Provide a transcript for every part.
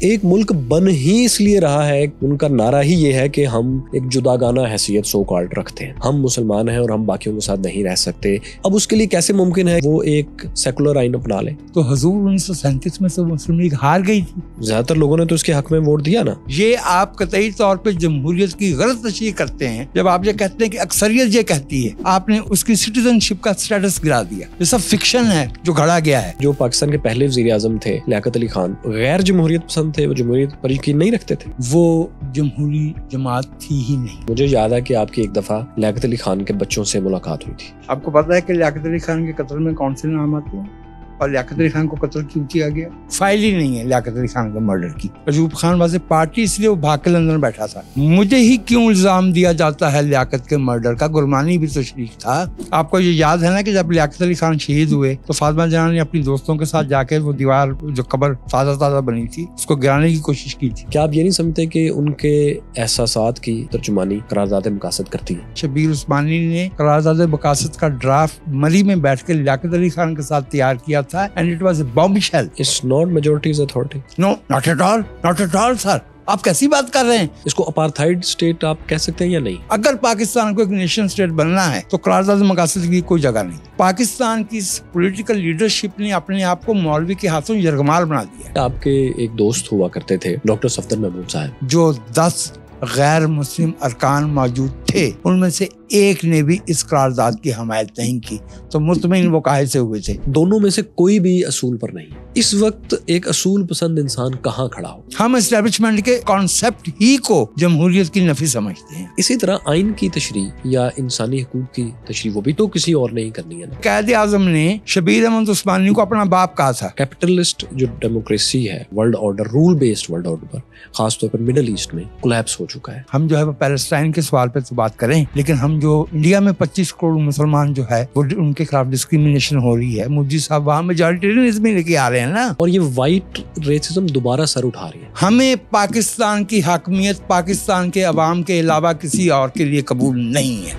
ایک ملک بن ہی اس لیے رہا ہے, ان کا نعرہ ہی یہ ہے کہ ہم ایک جداگانہ حیثیت سو کالڈ رکھتے ہیں, ہم مسلمان ہیں اور ہم باقیوں کے ساتھ نہیں رہ سکتے. اب اس کے لیے کیسے ممکن ہے وہ ایک سیکولر آئین اپنا لے؟ تو حضور 1937 میں تو مسلم لیگ ہار گئی تھی. زیادہ تر لوگوں نے تو اس کے حق میں ووٹ دیا نا. یہ آپ قطعی طور پہ جمہوریت کی غلط تشریح کرتے ہیں جب آپ یہ کہتے ہیں کہ اکثریت یہ کہتی ہے. آپ نے اس کی سٹیزن شپ کا سٹیٹس گرا دیا. یہ سب فکشن ہے جو گھڑا گیا ہے. جو پاکستان کے پہلے وزیر اعظم تھے لیاقت علی خان, غیر جمہوریت پسند تھے, وہ جمہوریت پر یقین نہیں رکھتے تھے. وہ جمہوری جماعت تھی ہی نہیں. مجھے یاد ہے کہ آپ کی ایک دفعہ لیاقت علی خان کے بچوں سے ملاقات ہوئی تھی. آپ کو پتا ہے کہ لیاقت علی خان کے قتل میں کون سے نام آتے ہیں اور لیاقت علی خان کو قتل کیوں کیا گیا؟ فائل ہی نہیں ہے لیاقت علی خان کے مرڈر کی. ایوب خان واضح پارٹی اس لیے وہ بھاگ کے لندن بیٹھا تھا. مجھے ہی کیوں الزام دیا جاتا ہے لیاقت کے مرڈر کا؟ گرمانی بھی تو شریک تھا. آپ کو یہ یاد ہے نا کہ جب لیاقت علی خان شہید ہوئے تو فاطمہ جان نے اپنی دوستوں کے ساتھ جا کے وہ دیوار جو قبر تازہ بنی تھی اس کو گرانے کی کوشش کی تھی. کیا آپ یہ نہیں سمجھتے کہ ان کے احساسات کی ترجمانی قرارداد مقاصد کرتی ہے؟ شبیر عثمانی نے قرارداد مقاصد کا ڈرافٹ مری میں بیٹھ کے لیاقت علی خان کے ساتھ تیار کیا تھا and it was a bombshell. It's not majority's authority. No, not at all, sir. آپ کیسی بات کر رہے ہیں؟ اس کو اپارتھائڈ اسٹیٹ آپ کہہ سکتے ہیں یا نہیں؟ اگر پاکستان کو ایک نیشن اسٹیٹ بننا ہے تو قرارداد مقاصد کی کوئی جگہ نہیں. پاکستان کی پولیٹیکل لیڈرشپ نے اپنے آپ کو مولوی کے ہاتھوں یرغمال بنا دیا. آپ کے ایک دوست ہوا کرتے تھے ڈاکٹر صفدر محمود صاحب, جو 10 غیر مسلم ارکان موجود تھے ان میں سے ایک نے بھی اس قرارداد کی حمایت نہیں کی, تو مطمئن وہ کاہے سے ہوئے تھے؟ دونوں میں سے کوئی بھی اصول پر نہیں. اس وقت ایک اصول پسند انسان کہاں کھڑا ہو؟ ہم اسٹیبلشمنٹ کے کانسیپٹ ہی کو جمہوریت کی نفی سمجھتے ہیں. اسی طرح آئین کی تشریح یا انسانی حقوق کی تشریح وہ بھی تو کسی اور نہیں کرنی ہے. قائد اعظم نے شبیر احمد عثمانی کو اپنا باپ کہا تھا. کیپٹلسٹ جو ڈیموکریسی ہے, world order, rule based world order پر خاص طور پر مڈل ایسٹ میں کولیپس ہو چکا ہے. ہم جو ہے پیلسٹائن کے سوال پہ تو بات کریں, لیکن ہم جو انڈیا میں 25 کروڑ مسلمان جو ہے وہ ان کے خلاف ڈسکریمنیشن ہو رہی ہے. مودی صاحب وہاں میجورٹیرینزم لے کے آ رہے ہیں نا, اور یہ وائٹ ریسزم دوبارہ سر اٹھا رہی ہے. ہمیں پاکستان کی حاکمیت پاکستان کے عوام کے علاوہ کسی اور کے لیے قبول نہیں ہے.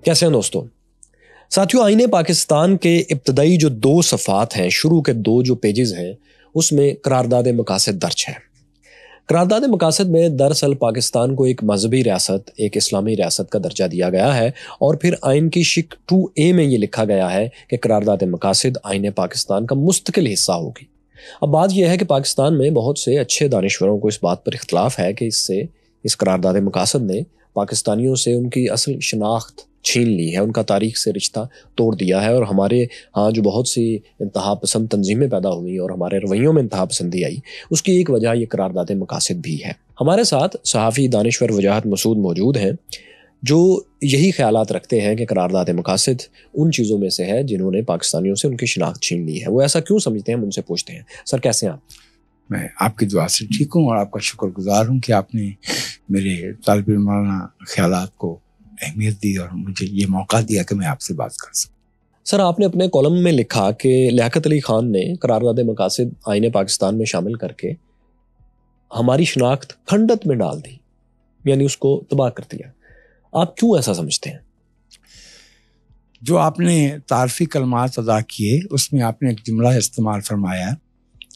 کیسے ہیں دوستوں؟ ساتھیوں, آئین پاکستان کے ابتدائی جو 2 صفحات ہیں, شروع کے 2 جو پیجز ہیں, اس میں قرارداد مقاصد درج ہے. قرارداد مقاصد میں دراصل پاکستان کو ایک مذہبی ریاست, ایک اسلامی ریاست کا درجہ دیا گیا ہے, اور پھر آئین کی شق 2A میں یہ لکھا گیا ہے کہ قرارداد مقاصد آئین پاکستان کا مستقل حصہ ہوگی. اب بات یہ ہے کہ پاکستان میں بہت سے اچھے دانشوروں کو اس بات پر اختلاف ہے کہ اس قرارداد مقاصد نے پاکستانیوں سے ان کی اصل شناخت چھین لی ہے, ان کا تاریخ سے رشتہ توڑ دیا ہے, اور ہمارے ہاں جو بہت سی انتہا پسند تنظیمیں پیدا ہوئی اور ہمارے رویوں میں انتہا پسندی آئی, اس کی ایک وجہ یہ قرارداد مقاصد بھی ہے. ہمارے ساتھ صحافی دانشور وجاہت مسعود موجود ہیں جو یہی خیالات رکھتے ہیں کہ قرارداد مقاصد ان چیزوں میں سے ہے جنہوں نے پاکستانیوں سے ان کی شناخت چھین لی ہے. وہ ایسا کیوں سمجھتے ہیں, ہم ان سے پوچھتے ہیں. سر کیسے ہیں آپ؟ میں آپ کی دعا سے ٹھیک ہوں, اور آپ کا شکر گزار ہوں کہ آپ نے میرے طالب علمانہ خیالات کو اہمیت دی اور مجھے یہ موقع دیا کہ میں آپ سے بات کر سکوں. سر, آپ نے اپنے کالم میں لکھا کہ لیاقت علی خان نے قرارداد مقاصد آئین پاکستان میں شامل کر کے ہماری شناخت کھنڈت میں ڈال دی, یعنی اس کو تباہ کر دیا. آپ کیوں ایسا سمجھتے ہیں؟ جو آپ نے تعارفی کلمات ادا کیے اس میں آپ نے ایک جملہ استعمال فرمایا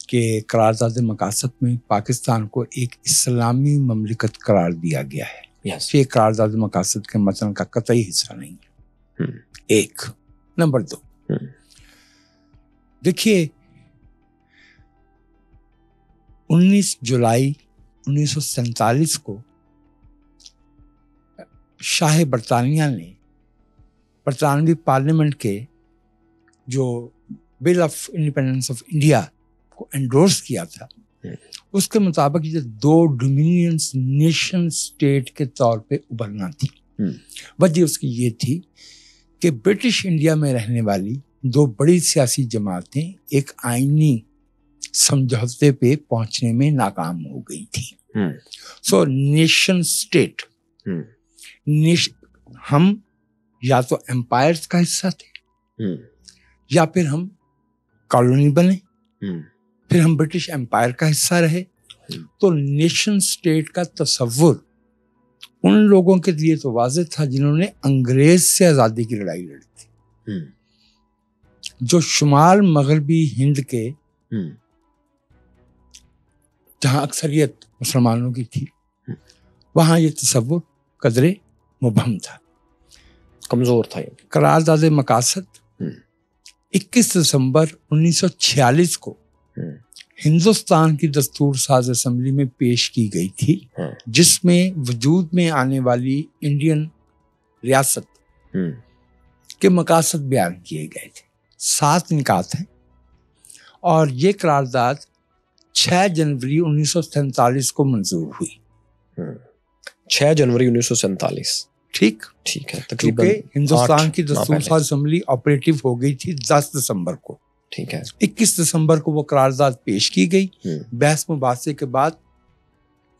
کہ قرارداد مقاصد میں پاکستان کو ایک اسلامی مملکت قرار دیا گیا ہے. یہ قرارداد مقاصد کے متن کا قطعی حصہ نہیں ہے. ایک. نمبر 2, دیکھیے 19 جولائی 1947 کو شاہ برطانیہ نے برطانوی پارلیمنٹ کے جو bill of independence of India کو انڈورس کیا تھا, اس کے مطابق یہ 2 ڈومینینس نیشن اسٹیٹ کے طور پہ ابھرنا تھی. وجہ اس کی یہ تھی کہ برٹش انڈیا میں رہنے والی 2 بڑی سیاسی جماعتیں ایک آئینی سمجھوتے پہ پہنچنے میں ناکام ہو گئی تھی. سو نیشن اسٹیٹ, ہم یا تو امپائرز کا حصہ تھے یا پھر ہم کالونی بنے, پھر ہم برٹش امپائر کا حصہ رہے. تو نیشن اسٹیٹ کا تصور ان لوگوں کے لیے تو واضح تھا جنہوں نے انگریز سے آزادی کی لڑائی لڑی تھی, جو شمال مغربی ہند کے جہاں اکثریت مسلمانوں کی تھی، وہاں یہ تصور قدرے مبہم تھا، کمزور تھا یہ۔ قرارداد مقاصد 21 دسمبر 1946 کو ہندوستان کی دستور ساز اسمبلی میں پیش کی گئی تھی، جس میں وجود میں آنے والی انڈین ریاست کے مقاصد بیان کیے گئے تھے۔ 7 نکات ہیں، اور یہ قرارداد 6 جنوری 1947 کو منظور ہوئی۔ 6 جنوری 1947، ٹھیک ہے، تقریباً ہندوستان کی دستور ساز اسمبلی آپریٹو ہو گئی تھی 10 دسمبر کو، ٹھیک ہے۔ 21 دسمبر کو وہ قرارداد پیش کی گئی، بحث مباحثے کے بعد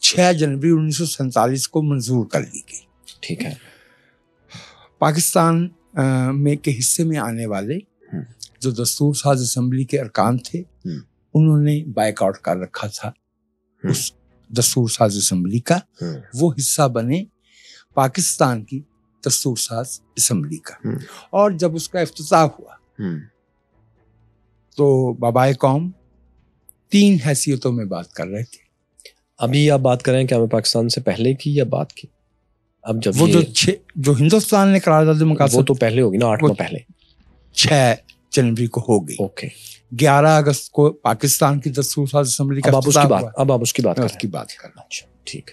6 جنوری 1947 کو منظور کر لی گئی، ٹھیک ہے۔ پاکستان میں کے حصے میں آنے والے جو دستور ساز اسمبلی کے ارکان تھے، انہوں نے بائیک آؤٹ کر رکھا تھا اس دستور ساز اسمبلی کا، وہ حصہ بنے پاکستان کی دستور ساز اسمبلی کا۔ اور جب اس کا افتتاح ہوا تو بابائے قوم 3 حیثیتوں میں بات کر رہے تھے۔ ابھی آپ بات کر رہے ہیں کہ ہمیں پاکستان سے پہلے کی یا بعد کی؟ اب جب وہ جو ہندوستان نے قرارداد مقاصد، وہ تو پہلے ہوگی نا، 8 ماہ پہلے، 6 جنوری کو ہو گئی۔ اوکے، 11 اگست کو پاکستان کی دستور ساز اسمبلی کا اب آپ اس کی بات کر رہا ہوں۔ اچھا، ٹھیک۔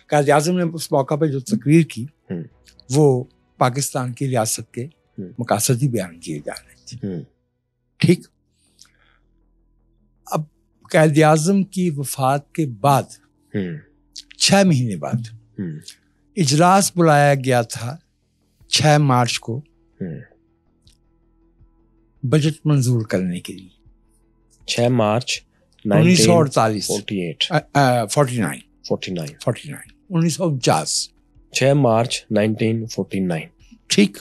قائد اعظم نے اس موقع پہ جو تقریر کی وہ پاکستان کی ریاست کے مقاصد ہی بیان کیے جا رہے تھے، ٹھیک۔ اب قائد اعظم کی وفات کے بعد 6 مہینے بعد اجلاس بلایا گیا تھا 6 مارچ کو بجٹ منظور کرنے کے لیے۔ 6 مارچ 1948 1949 6 مارچ 1949، ٹھیک۔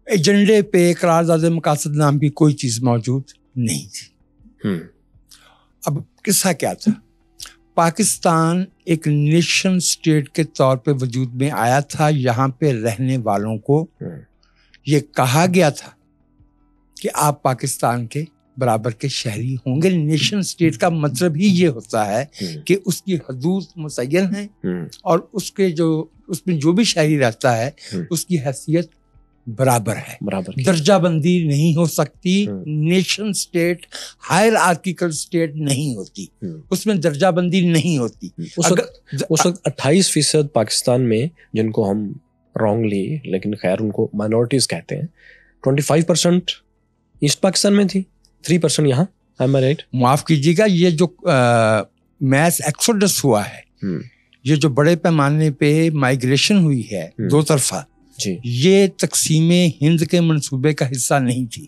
ایجنڈے پہ قرارداد مقاصد نام کی کوئی چیز موجود نہیں تھی۔ اب قصہ کیا تھا؟ پاکستان ایک نیشن سٹیٹ کے طور پہ وجود میں آیا تھا، یہاں پہ رہنے والوں کو یہ کہا گیا تھا کہ آپ پاکستان کے برابر کے شہری ہوں گے۔ نیشن سٹیٹ کا مطلب ہی یہ ہوتا ہے کہ اس کی حدود متعین ہیں، اور اس میں جو بھی شہری رہتا ہے اس کی حیثیت برابر ہے، درجہ بندی نہیں ہو سکتی۔ نیشن سٹیٹ ہائر آرکیکل سٹیٹ نہیں ہوتی، اس میں درجہ بندی نہیں ہوتی۔ اس وقت 28% پاکستان میں، جن کو ہم رانگلی لیکن خیر ان کو مائنورٹیز کہتے ہیں، 25% ایسٹ پاکستان میں تھی، 3% یہاں۔ am I right؟ معاف کیجیے گا، یہ جو میس ایکسوڈس ہوا ہے، یہ جو بڑے پیمانے پہ مائیگریشن ہوئی ہے 2 طرفہ، یہ تقسیم ہند کے منصوبے کا حصہ نہیں تھی،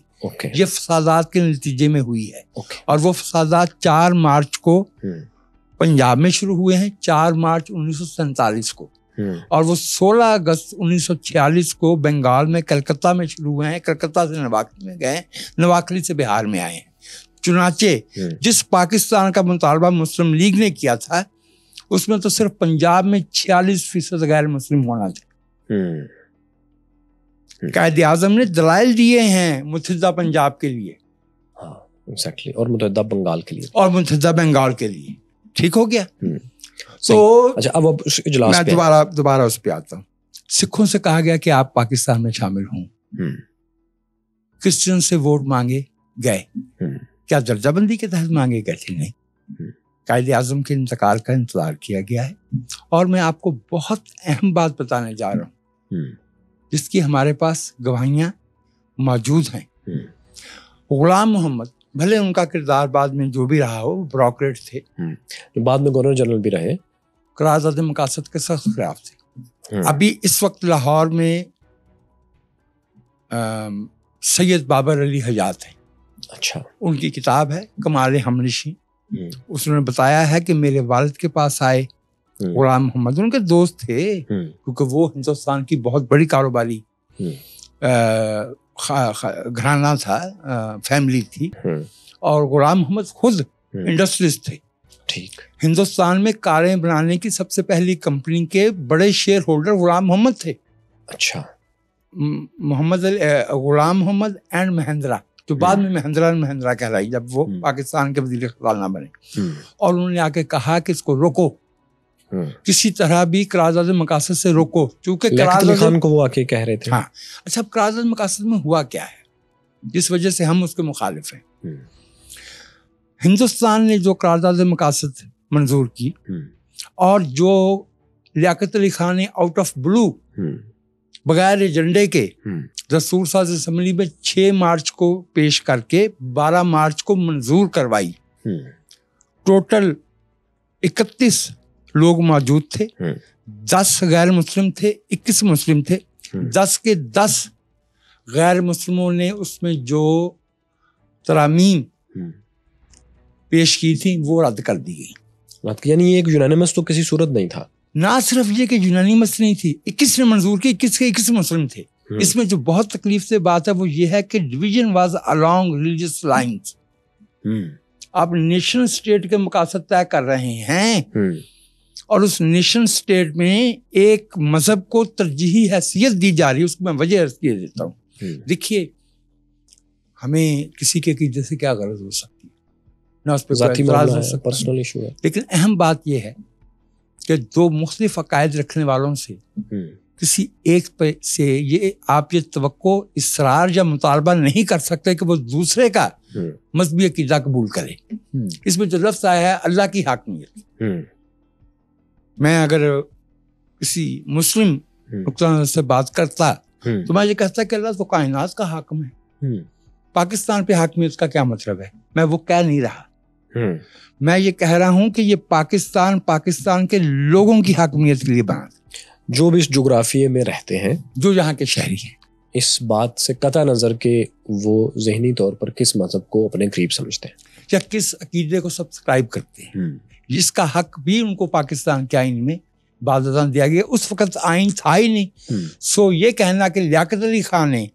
یہ فسادات کے نتیجے میں ہوئی ہے۔ اور وہ فسادات 4 مارچ کو پنجاب میں شروع ہوئے ہیں، 4 مارچ 1947 کو، اور وہ 16 اگست 1946 کو بنگال میں کلکتہ میں شروع ہوئے ہیں، کلکتہ سے نواکلی میں گئے، نواکلی سے بہار میں آئے ہیں۔ چنانچہ جس پاکستان کا مطالبہ مسلم لیگ نے کیا تھا، اس میں تو صرف پنجاب میں 46% غیر مسلم ہونا تھا۔ قائد اعظم نے دلائل دیے ہیں متحدہ پنجاب کے لیے، اور متحدہ بنگال کے لیے، ٹھیک ہو گیا۔ تو اب اس اجلاس میں دوبارہ اس پہ آتا ہوں۔ سکھوں سے کہا گیا کہ آپ پاکستان میں شامل ہوں، کرسچن سے ووٹ مانگے گئے، کیا درجہ بندی کے تحت مانگے گئے تھے؟ نہیں۔ قائد اعظم کے انتقال کا انتظار کیا گیا ہے، اور میں آپ کو بہت اہم بات بتانے جا رہا ہوں جس کی ہمارے پاس گواہیاں موجود ہیں۔ غلام محمد، بھلے ان کا کردار بعد میں جو بھی رہا ہو، بیوروکریٹ تھے، بعد میں گورنر جنرل بھی رہے، قرارداد مقاصد کے سخت خلاف تھے۔ ابھی اس وقت لاہور میں سید بابر علی حیات ہیں، اچھا، ان کی کتاب ہے کمال ہمنشی، اس نے بتایا ہے کہ میرے والد کے پاس آئے غلام محمد، ان کے دوست تھے، کیونکہ وہ ہندوستان کی بہت بڑی کاروباری گھرانہ تھا، فیملی تھی، اور غلام محمد خود انڈسٹریز تھے۔ ٹھیک۔ ہندوستان میں کاریں بنانے کی سب سے پہلی کمپنی کے بڑے شیئر ہولڈر غلام محمد تھے۔ اچھا، غلام محمد اینڈ مہندرا، جو بعد میں مہندرا کہلائی جب وہ پاکستان کے وزیر خزانہ بنے. اور انہوں نے آ کے کہا کہ اس کو روکو, کسی طرح بھی قرارداد مقاصد سے روکو, چونکہ لیاقت علی خان کو وہ آ کے کہہ رہے تھے. ہاں اچھا, اب قرارداد مقاصد میں ہوا کیا ہے جس وجہ سے ہم اس کے مخالف ہیں؟ ہندوستان نے جو قرارداد مقاصد منظور کی اور جو لیاقت علی خان نے آؤٹ آف بلو بغیر ایجنڈے کے دستور ساز اسمبلی میں 6 مارچ کو پیش کر کے 12 مارچ کو منظور کروائی. ٹوٹل 31 لوگ موجود تھے, 10 غیر مسلم تھے, 21 مسلم تھے. 10 کے 10 غیر مسلموں نے اس میں جو ترامیم پیش کی تھی وہ رد کر دی گئی. یعنی یہ ایک یونانیمس تو کسی صورت نہیں تھا. نہ صرف یہ کہ یونانیمس نہیں تھی, 21 نے منظور کی, 21 کے 21 مسلم تھے. اس میں جو بہت تکلیف سے بات ہے وہ یہ ہے کہ division was along religious lines. آپ نیشن اسٹیٹ کے مقاصد طے کر رہے ہیں اور اس نیشن اسٹیٹ میں ایک مذہب کو ترجیحی حیثیت دی جا رہی ہے. اس کو میں وجہ عرض کیے دیتا ہوں. دیکھیے, ہمیں کسی کے عقیدے سے کیا غرض ہو سکتی ہے, نہ اس پہ ذاتی اعتراض معاملہ ہو ہے, سکتا پرسنل ایشو ہے. لیکن اہم بات یہ ہے کہ 2 مختلف عقائد رکھنے والوں سے کسی ایک پہ سے یہ آپ یہ توقع, اصرار یا مطالبہ نہیں کر سکتے کہ وہ دوسرے کا مذہبی عقیدہ قبول کرے. اس میں جو لفظ آیا ہے اللہ کی حاکمیت, میں اگر کسی مسلم نقطہ نظر سے بات کرتا تو میں یہ کہتا کہ اللہ تو کائنات کا حاکم ہے. پاکستان پہ حاکمیت کا کیا مطلب ہے؟ میں وہ کہہ نہیں رہا. میں یہ کہہ رہا ہوں کہ یہ پاکستان کے لوگوں کی حاکمیت کے لیے بنا, جو بھی اس جغرافیے میں رہتے ہیں, جو یہاں کے شہری ہیں. اس بات سے قطع نظر کہ وہ ذہنی طور پر کس مذہب کو اپنے قریب سمجھتے ہیں یا کس عقیدے کو سبسکرائب کرتے ہیں, جس کا حق بھی ان کو پاکستان کے آئین میں بعد ازاں دیا گیا. اس وقت آئین تھا ہی نہیں. سو یہ کہنا کہ لیاقت علی خان نے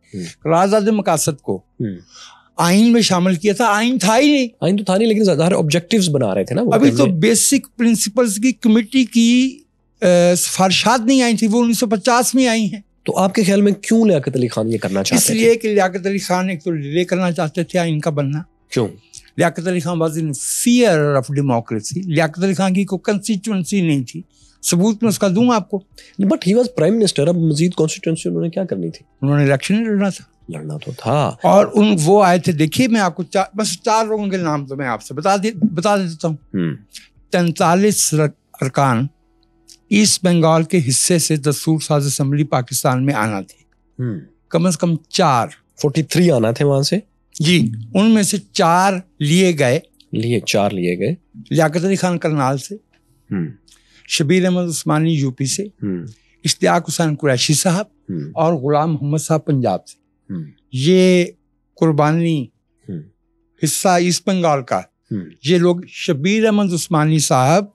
قرارداد مقاصد کو آئین میں شامل کیا تھا, آئین تھا ہی نہیں. آئین تو تھا نہیں, لیکن ظاہر آبجیکٹیوز بنا رہے تھے نا. ابھی تو بیسک پرنسپلز کی کمیٹی کی سفارشات نہیں آئی تھی, وہ 1950 میں آئی ہیں. تو آپ کے خیال میں کیوں لیاقت علی خان یہ کرنا چاہتے تھے؟ اس لیے کہ لیاقت علی خان ایک تو ڈیلے کرنا چاہتے تھے آئین کا بننا. کیوں؟ Liaquat Ali Khan was in fear of democracy. Liaquat Ali Khan کی کوئی کنسٹیچوئنسی نہیں تھی. ثبوت میں اس کا دوں آپ کو. But he was prime minister. اب مزید کانسٹیٹوئنسی انہوں نے کیا کرنی تھی؟ انہوں نے الیکشن لڑنا تھا. لڑنا تو تھا. اور وہ آئے تھے. دیکھیے میں آپ کو بس 4 لوگوں کے نام تو میں آپ سے بتا دیتا ہوں. 43 ارکان ایسٹ بنگال کے حصے سے دستور ساز اسمبلی پاکستان میں آنا تھے. کم از کم 43 آنا تھے وہاں سے. جی, ان میں سے 4 لیے گئے. 4 لیے گئے. لیاقت علی خان کرنال سے, شبیر احمد عثمانی یو پی سے, اشتیاق حسین قریشی صاحب اور غلام محمد صاحب پنجاب سے. یہ قربانی حصہ ایسٹ بنگال کا, یہ لوگ شبیر احمد عثمانی صاحب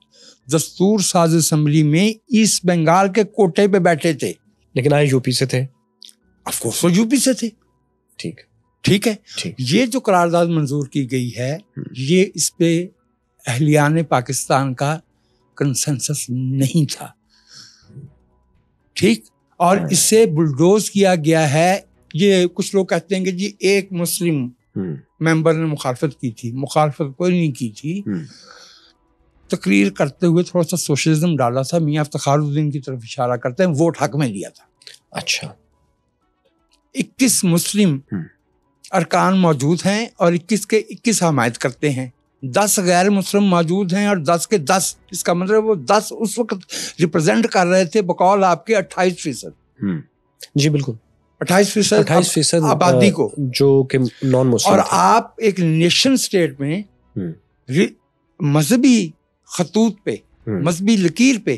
دستور ساز اسمبلی میں ایسٹ بنگال کے کوٹے پہ بیٹھے تھے, لیکن آئے یو پی سے تھے. آف کورس وہ یو پی سے تھے. ٹھیک ہے. یہ جو قرارداد منظور کی گئی ہے, یہ اس پہ اہلیان پاکستان کا کنسنسس نہیں تھا. ٹھیک, اور اس سے بلڈوز کیا گیا ہے. یہ کچھ لوگ کہتے ہیں کہ جی ایک مسلم ممبر نے مخالفت کی تھی. مخالفت کوئی نہیں کی تھی. تقریر کرتے ہوئے تھوڑا سا سوشلزم ڈالا تھا. میاں افتخار الدین کی طرف اشارہ کرتے ہیں, ووٹ حق میں دیا تھا. اچھا, 21 مسلم ارکان موجود ہیں اور 21 کے 21 حمایت کرتے ہیں. 10 غیر مسلم موجود ہیں اور 10 کے 10. اس کا مطلب وہ 10 اس وقت ریپرزینٹ کر رہے تھے بقول آپ کے 28%. جی بالکل, 28% آبادی کو, جو کہ نان مسلم. اور آپ ایک نیشن اسٹیٹ میں مذہبی خطوط پہ, مذہبی لکیر پہ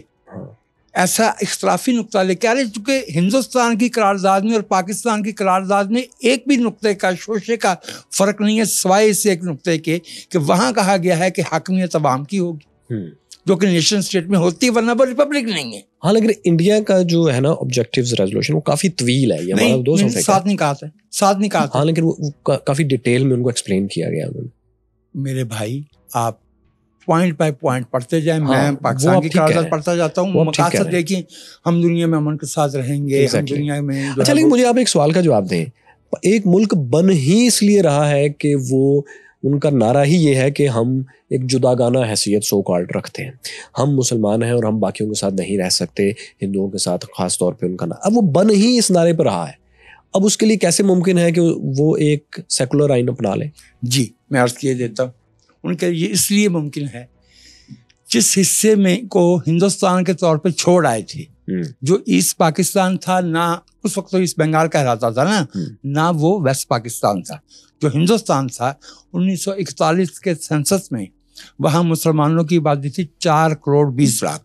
ایسا اختلافی نقطہ لے کے آ رہے, چونکہ ہندوستان کی قرارداد میں اور پاکستان کی قرارداد میں ایک بھی نقطے کا شوشے کا فرق نہیں ہے, سوائے اس ایک نقطے کے کہ وہاں کہا گیا ہے کہ حاکمیت عوام کی ہوگی, جو کہ نیشن اسٹیٹ میں ہوتی ہے, ورنہ وہ ریپبلک نہیں ہے. ہاں, لیکن انڈیا کا جو ہے نا آبجیکٹیوز ریزولوشن وہ کافی طویل ہے. یہ ہمارا 2 صفحے ساتھ نہیں کہا تھا. ہاں, لیکن وہ کافی ڈیٹیل میں ان کو ایکسپلین کیا گیا. میرے بھائی آپ پوائنٹ بائی پوائنٹ پڑھتے جائیں. میں پاکستان کی قرارداد پڑھتا جاتا ہوں. مقاصد دیکھیں, ہم دنیا میں امن کے ساتھ رہیں گے, ہم دنیا میں. اچھا, لیکن مجھے آپ ایک سوال کا جواب دیں ایک ملک بن ہی اس لیے رہا ہے کہ وہ ان کا نعرہ ہی یہ ہے کہ ہم ایک جداگانہ حیثیت سو کالڈ رکھتے ہیں, ہم مسلمان ہیں اور ہم باقیوں کے ساتھ نہیں رہ سکتے, ہندوؤں کے ساتھ خاص طور پہ ان کا اب وہ بن ہی اس نعرے پہ رہا ہے. اب اس کے لیے کیسے ممکن ہے کہ وہ ایک سیکولر آئین اپنا لے؟ جی میں عرض کیے دیتا ہوں. ان کے یہ اس لیے ممکن ہے جس حصے میں کو ہندوستان کے طور پہ چھوڑ آئے تھے, جو ایسٹ پاکستان تھا, نہ اس وقت تو ایسٹ بنگال کہلاتا تھا نہ وہ ویسٹ پاکستان تھا, جو ہندوستان تھا 1941 کے سینسس میں وہاں مسلمانوں کی آبادی تھی 4,20,00,000.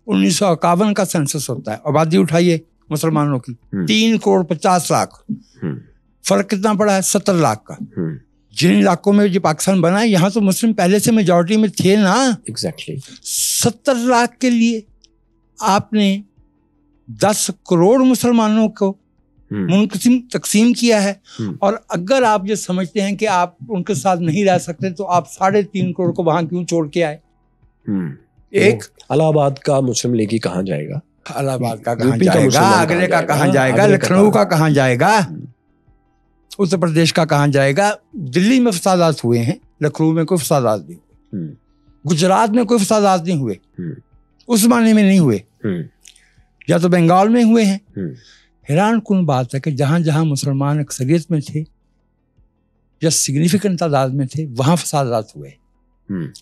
1951 کا سینسس ہوتا ہے, آبادی اٹھائیے مسلمانوں کی 3,50,00,000. فرق کتنا پڑا ہے؟ 70 لاکھ کا. جن علاقوں میں جو پاکستان بنا ہے یہاں تو مسلم پہلے سے میجورٹی میں تھے نا. ایگزیکٹلی 70 لاکھ کے لیے آپ نے 10 کروڑ مسلمانوں کو منقسم تقسیم کیا ہے. اور اگر آپ یہ سمجھتے ہیں کہ آپ ان کے ساتھ نہیں رہ سکتے تو آپ 3.5 کروڑ کو وہاں کیوں چھوڑ کے آئے؟ ایک الہ آباد کا مسلم لیگی کہاں جائے گا؟ الہ آباد کا کہاں جائے گا؟ آگرے کا کہاں جائے گا؟ لکھنؤ کا کہاں جائے گا؟ اتر پردیش کا کہاں جائے گا؟ دلی میں فسادات ہوئے ہیں, لکھنؤ میں کوئی فسادات نہیں ہوئے, گجرات میں کوئی فسادات نہیں ہوئے, اس معنی میں نہیں ہوئے, یا تو بنگال میں ہوئے ہیں. حیران کن بات ہے کہ جہاں جہاں مسلمان اکثریت میں تھے یا سگنیفیکنٹ تعداد میں تھے وہاں فسادات ہوئے.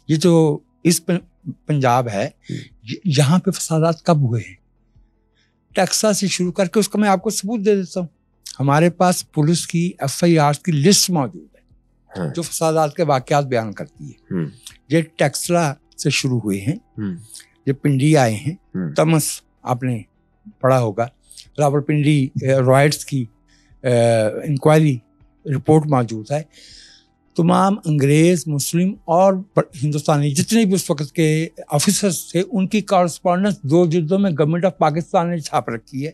یہ جو اس پنجاب ہے یہاں پہ فسادات کب ہوئے ہیں؟ ٹیکساس سے شروع کر کے اس کا میں آپ کو ثبوت دے دیتا ہوں. ہمارے پاس پولیس کی FIR کی لسٹ موجود ہے جو فسادات کے واقعات بیان کرتی ہے. یہ ٹیکسلا سے شروع ہوئے ہیں, یہ پنڈی آئے ہیں, تمس آپ نے پڑھا ہوگا, راولپنڈی رائٹس کی انکوائری رپورٹ موجود ہے. تمام انگریز, مسلم اور ہندوستانی جتنے بھی اس وقت کے آفیسرز تھے ان کی کارسپونڈنس 2 جلدوں میں گورنمنٹ آف پاکستان نے چھاپ رکھی ہے.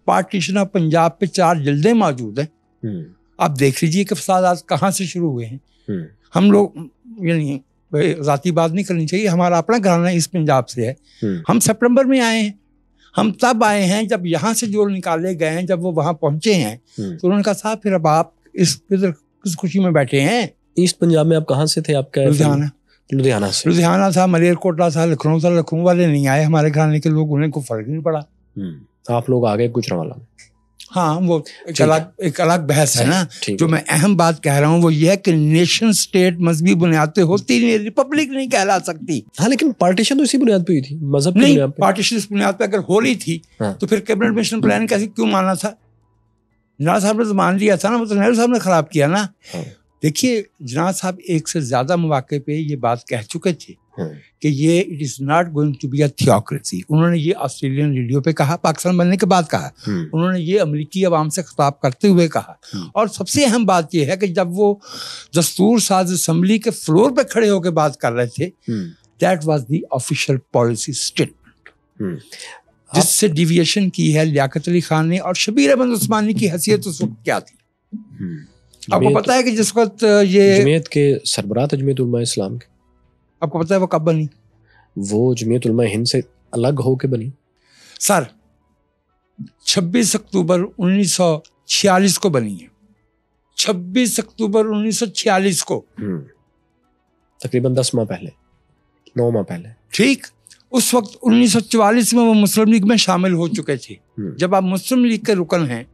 پارٹیشن آف پنجاب پہ 4 جلدیں موجود ہیں. آپ دیکھ لیجیے کہ فسادات کہاں سے شروع ہوئے ہیں. ہم لوگ یعنی ذاتی بات نہیں کرنی چاہیے, ہمارا اپنا گھرانہ اس پنجاب سے ہے. ہم سپٹمبر میں آئے ہیں, ہم تب آئے ہیں جب یہاں سے جو نکالے گئے ہیں, جب وہ وہاں پہنچے ہیں تو انہوں نے کہا صاحب پھر اب آپ کس خوشی میں بیٹھے ہیں. ایسٹ پنجاب میں آپ کہاں سے تھے؟ آپ کا لدھیانہ سے. لدھیانہ تھا, ملیر کوٹلا تھا, لکھنؤ تھا. لکھنؤ والے نہیں آئے, ہمارے گھرانے کے لوگ, انہیں کوئی فرق نہیں پڑا. آپ لوگ آگے گجرانوالہ میں. ہاں وہ ایک الگ بحث ہے نا. جو میں اہم بات کہہ رہا ہوں وہ یہ ہے کہ نیشن اسٹیٹ مذہبی بنیاد پہ ہوتی نہیں, ریپبلک نہیں کہلا سکتی. ہاں لیکن پارٹیشن تو اسی بنیاد پہ ہوئی تھی, مذہب کی نہیں. پارٹیشن اس بنیاد پہ اگر ہو رہی تھی تو پھر کیبنٹ مشن پلان کیسے کیوں مانا تھا؟ جناب صاحب نے تو مان لیا تھا نا, وہ تو نہرو صاحب نے خراب کیا نا. دیکھیے جناب صاحب ایک سے زیادہ مواقع پہ یہ بات کہہ چکے تھے کہ یہ it is not going to be a theocracy. انہوں نے یہ آسٹریلین ریڈیو پہ کہا, پاکستان بننے کے بعد کہا. انہوں نے یہ امریکی عوام سے خطاب کرتے ہوئے کہا. اور سب سے اہم بات یہ ہے کہ جب وہ دستور ساز اسمبلی کے فلور پہ کھڑے ہو کے بات کر رہے تھے, that was the official policy statement. جس سے ڈیویشن کی ہے لیاقت علی خان نے. اور شبیر احمد عثمانی کی حیثیت اس وقت کیا تھی آپ کو پتا ہے کہ جس وقت یہ جمعیت کے سربراہ جمعیت علماء اسلام کے, آپ کو پتا ہے وہ کب بنی؟ وہ جمعیت علماء ہند سے الگ ہو کے بنی سر. 26 اکتوبر 1946 کو بنی ہے. 26 اکتوبر 1946 کو, تقریباً 10 ماہ پہلے, 9 ماہ پہلے. ٹھیک. اس وقت 1944 میں وہ مسلم لیگ میں شامل ہو چکے تھے. جب آپ مسلم لیگ کے رکن ہیں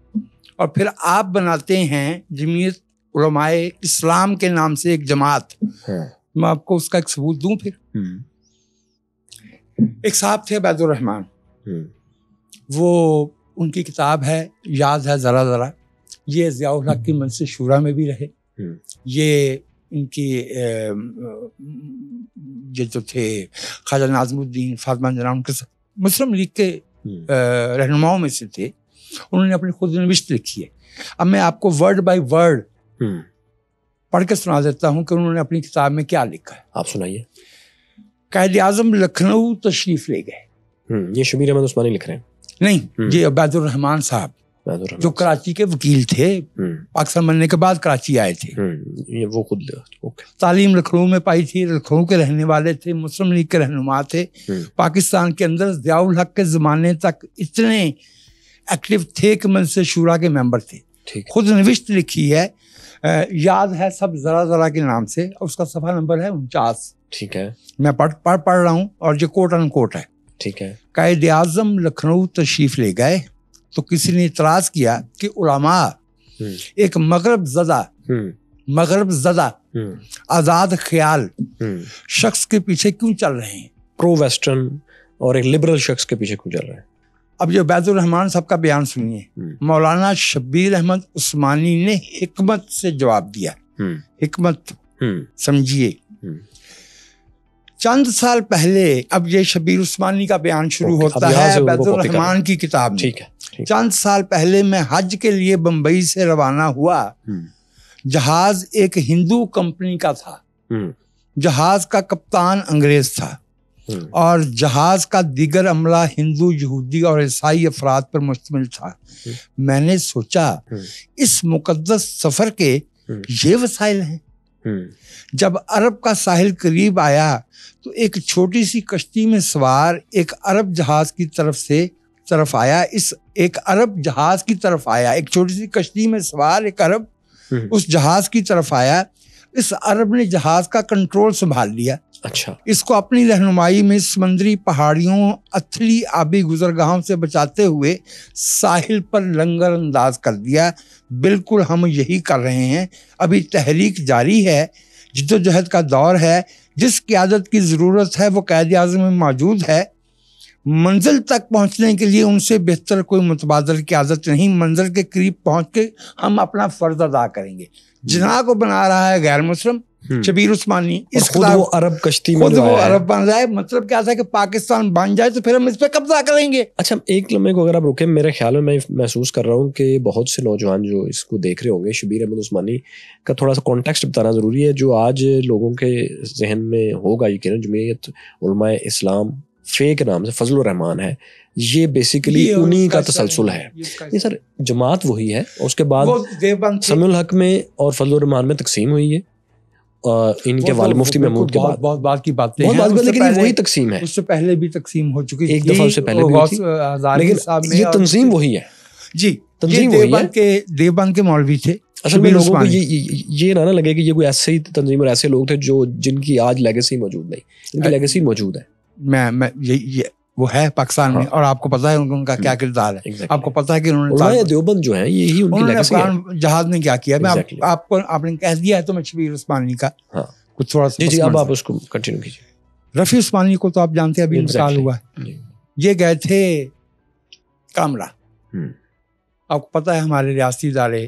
اور پھر آپ بناتے ہیں جمعیت علماء اسلام کے نام سے ایک جماعت, میں آپ کو اس کا ایک ثبوت دوں. پھر ایک صاحب تھے عبید الرحمان, وہ ان کی کتاب ہے یاد ہے ذرا ذرا. یہ ضیاء الحق کی مجلس شورا میں بھی رہے. یہ ان کی یہ جو تھے خواجہ ناظم الدین فاطمہ جناب کے مسلم لیگ کے رہنماؤں میں سے تھے. انہوں نے اپنی خود نوشت لکھی ہے. اب میں آپ کو ورڈ بائی ورڈ پڑھ کے سنا دیتا ہوں کہ انہوں نے اپنی کتاب میں کیا لکھا ہے. آپ سنائیے. قائد اعظم لکھنؤ تشریف لے گئے. یہ شبیر احمد عثمانی لکھ رہے ہیں؟ نہیں, یہ عبید الرحمان صاحب جو کراچی کے وکیل تھے, پاکستان بننے کے بعد کراچی آئے تھے. وہ خود تعلیم لکھنؤ میں پائی تھی, لکھنؤ کے رہنے والے تھے, مسلم لیگ کے رہنما تھے. پاکستان کے اندر ضیاء الحق کے زمانے تک اتنے ایکٹیو تھے کہ مجلس شورا کے ممبر تھے. ٹھیک خود نوشت لکھی ہے، یاد ہے سب ذرا ذرا کے نام سے، اس کا صفحہ نمبر ہے 49. ٹھیک ہے میں پڑھ رہا ہوں اور یہ کوٹ ان کوٹ ہے. ٹھیک ہے. قائد اعظم لکھنؤ تشریف لے گئے تو کسی نے اعتراض کیا کہ علماء ایک مغرب زدہ آزاد خیال شخص کے پیچھے کیوں چل رہے ہیں، پرو ویسٹرن اور ایک لبرل شخص کے پیچھے کیوں چل رہے ہیں. اب یہ عبید الرحمان صاحب کا بیان سنیے. مولانا شبیر احمد عثمانی نے حکمت سے جواب دیا. حکمت سمجھیے. چند سال پہلے، اب یہ شبیر عثمانی کا بیان شروع ہوتا ہے عبید الرحمان کی کتاب میں. چند سال پہلے میں حج کے لیے بمبئی سے روانہ ہوا. جہاز ایک ہندو کمپنی کا تھا. جہاز کا کپتان انگریز تھا اور جہاز کا دیگر عملہ ہندو، یہودی اور عیسائی افراد پر مشتمل تھا. میں نے سوچا اس مقدس سفر کے یہ وسائل ہیں. جب عرب کا ساحل قریب آیا تو ایک چھوٹی سی کشتی میں سوار ایک عرب جہاز کی طرف آیا. ایک چھوٹی سی کشتی میں سوار ایک عرب اس جہاز کی طرف آیا. اس عرب نے جہاز کا کنٹرول سنبھال لیا. اچھا. اس کو اپنی رہنمائی میں سمندری پہاڑیوں، اتھلی آبی گزرگاہوں سے بچاتے ہوئے ساحل پر لنگر انداز کر دیا. بالکل ہم یہی کر رہے ہیں. ابھی تحریک جاری ہے، جدوجہد کا دور ہے. جس قیادت کی ضرورت ہے وہ قائد اعظم میں موجود ہے. منزل تک پہنچنے کے لیے ان سے بہتر کوئی متبادل قیادت نہیں. منزل کے قریب پہنچ کے ہم اپنا فرض ادا کریں گے. جناح کو بنا رہا ہے غیر مسلم شبیر عثمانی. اس خود وہ عرب کشتی میں خود وہ عرب بن رہا ہے. مطلب کیا تھا کہ پاکستان بن جائے تو پھر ہم اس پہ قبضہ کریں گے. اچھا ایک لمحے کو اگر آپ رکیں، میرے خیال میں محسوس کر رہا ہوں کہ بہت سے نوجوان جو اس کو دیکھ رہے ہوں گے، شبیر احمد عثمانی کا تھوڑا سا کانٹیکسٹ بتانا ضروری ہے جو آج لوگوں کے ذہن میں ہوگا. یقیناً جمعیت علماء اسلام فے کے نام سے فضل الرحمان ہے، یہ بیسیکلی انہی کا تسلسل ہے. یہ سر جماعت وہی ہے، اس کے بعد سمیع الحق میں اور فضل الرحمان میں تقسیم ہوئی ہے. ان کے والد مفتی محمود کے بعد بہت بات کی باتیں ہیں، لیکن وہی تقسیم ہے. اس سے پہلے بھی تقسیم ہو چکی، ایک دفعہ اس سے پہلے بھی ہوئی تھی، لیکن یہ تنظیم وہی ہے. جی تنظیم دیوبند کے مولوی تھے. اصل میں لوگوں کو یہ نہ لگے کہ یہ کوئی ایسے ہی تنظیم اور ایسے لوگ تھے جن کی آج لیگیسی موجود نہیں. ان کی لیگیسی موجود ہے. میں وہ ہے پاکستان میں، اور آپ کو پتا ہے ان کا کیا کردار ہے. آپ کو پتا ہے کہ انہوں نے دیوبند جو ہے یہی ان کی لیگیسی ہے. جہاد نے کیا کیا، میں آپ نے کہہ دیا ہے تو میں شبیر عثمانی کا کچھ تھوڑا سا. جی اب آپ اس کو کنٹینیو کیجیے. رفیع عثمانی کو تو آپ جانتے ہیں، ابھی انتقال ہوا ہے. یہ گئے تھے کامرا. آپ کو پتا ہے ہمارے ریاستی ادارے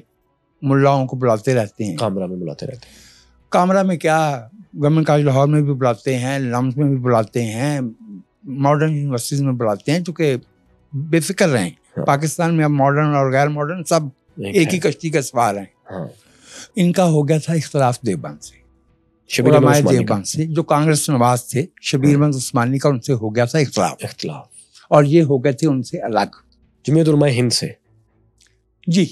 ملاؤں کو بلاتے رہتے ہیں. کامرا میں بلاتے رہتے ہیں. کامرا میں کیا، گورنمنٹ کالج لاہور میں بھی بلاتے ہیں، لمس میں بھی بلاتے ہیں، ماڈرن یونیورسٹیز میں بلاتے ہیں، چونکہ بے فکر رہیں. پاکستان میں اب ماڈرن اور غیر ماڈرن سب ایک ہی کشتی کا سوار ہیں. ان کا ہو گیا تھا اختلاف دیوبند سے، علماء دیوبند سے، جو کانگریس نواز تھے. شبیر احمد عثمانی کا ان سے ہو گیا تھا اختلاف، اور یہ ہو گئے تھے ان سے الگ جمعیت علماء ہند سے. جی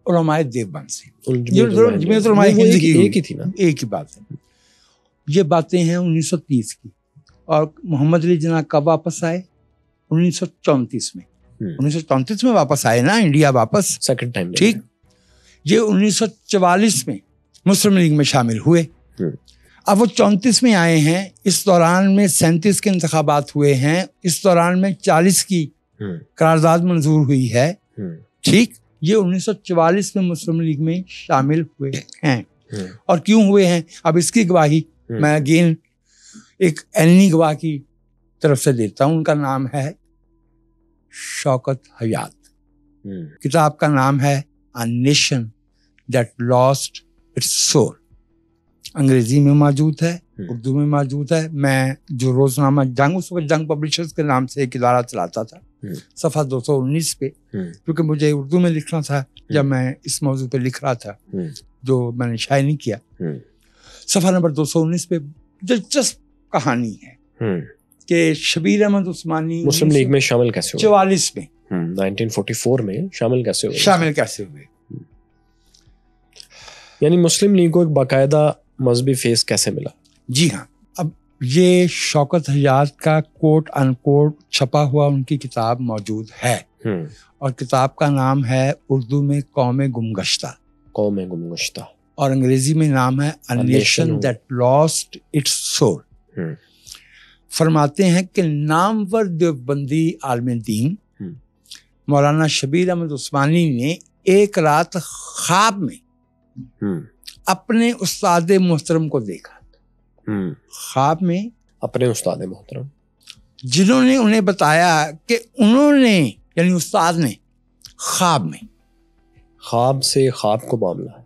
علماء دیوبند سے. جمعیت علماء ہند ایک ہی تھی نا، ایک ہی بات ہے. یہ باتیں ہیں 1930 کی. اور محمد علی جناح کب واپس آئے؟ 1934 میں. 1934 میں واپس آئے نا انڈیا واپس، سیکنڈ ٹائم. ٹھیک. یہ 1944 میں مسلم لیگ میں شامل ہوئے. اب وہ 34 میں آئے ہیں. اس دوران میں 37 کے انتخابات ہوئے ہیں. اس دوران میں 40 کی قرارداد منظور ہوئی ہے. ٹھیک. یہ 1944 میں مسلم لیگ میں شامل ہوئے ہیں. اور کیوں ہوئے ہیں اب اس کی گواہی میں اگین ایک علمی گواہ کی طرف سے دیتا ہوں. ان کا نام ہے شوکت حیات. کتاب کا نام ہے A Nation That Lost Its Soul. انگریزی میں موجود ہے، اردو میں موجود ہے. میں جو روزنامہ جنگ، اس وقت جنگ پبلشرز کے نام سے ایک ادارہ چلاتا تھا، صفحہ 219 پہ، کیونکہ مجھے اردو میں لکھنا تھا جب میں اس موضوع پہ لکھ رہا تھا جو میں نے شائع نہیں کیا. صفحہ نمبر 219 پہ دلچسپ کہانی ہے کہ شبیر احمد عثمانی مسلم لیگ میں شامل کیسے ہوئے؟ 44 میں 1944 میں شامل کیسے ہوئے؟ یعنی مسلم لیگ کو ایک باقاعدہ مذہبی فیس کیسے ملا؟ جی ہاں. اب یہ شوکت حجاز کا کوٹ ان کوٹ چھپا ہوا ان کی کتاب موجود ہے، اور کتاب کا نام ہے اردو میں قوم گمگشتہ، قوم گمگشتہ، اور انگریزی میں نام ہے A Nation That Lost Its Soul۔ فرماتے ہیں کہ نامور دیوبندی عالم دین مولانا شبیر احمد عثمانی نے ایک رات خواب میں اپنے استاد محترم کو دیکھا، خواب میں اپنے استاد محترم، جنہوں نے انہیں بتایا کہ انہوں نے یعنی استاد نے خواب سے خواب کو معاملہ ہے،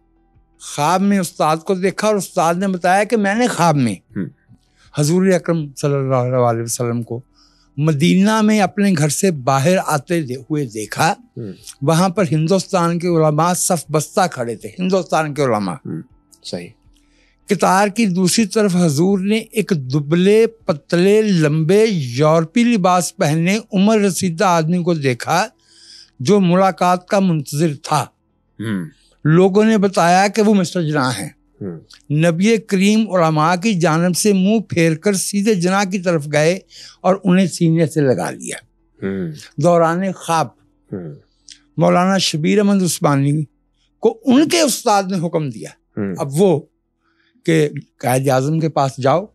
خواب میں استاد کو دیکھا اور استاد نے بتایا کہ میں نے خواب میں حضور اکرم صلی اللہ علیہ وسلم کو مدینہ میں اپنے گھر سے باہر آتے ہوئے دیکھا، وہاں پر ہندوستان کے علماء صف بستہ کھڑے تھے، ہندوستان کے علماء، صحیح، قطار کی دوسری طرف حضور نے ایک دبلے پتلے لمبے یورپی لباس پہنے عمر رسیدہ آدمی کو دیکھا جو ملاقات کا منتظر تھا۔ لوگوں نے بتایا کہ وہ مسٹر جناح ہیں۔ نبی کریم علماء کی جانب سے منہ پھیر کر سیدھے جناح کی طرف گئے اور انہیں سینے سے لگا لیا۔ دوران خواب مولانا شبیر احمد عثمانی کو ان کے استاد نے حکم دیا، اب وہ کہ قائد اعظم کے پاس جاؤ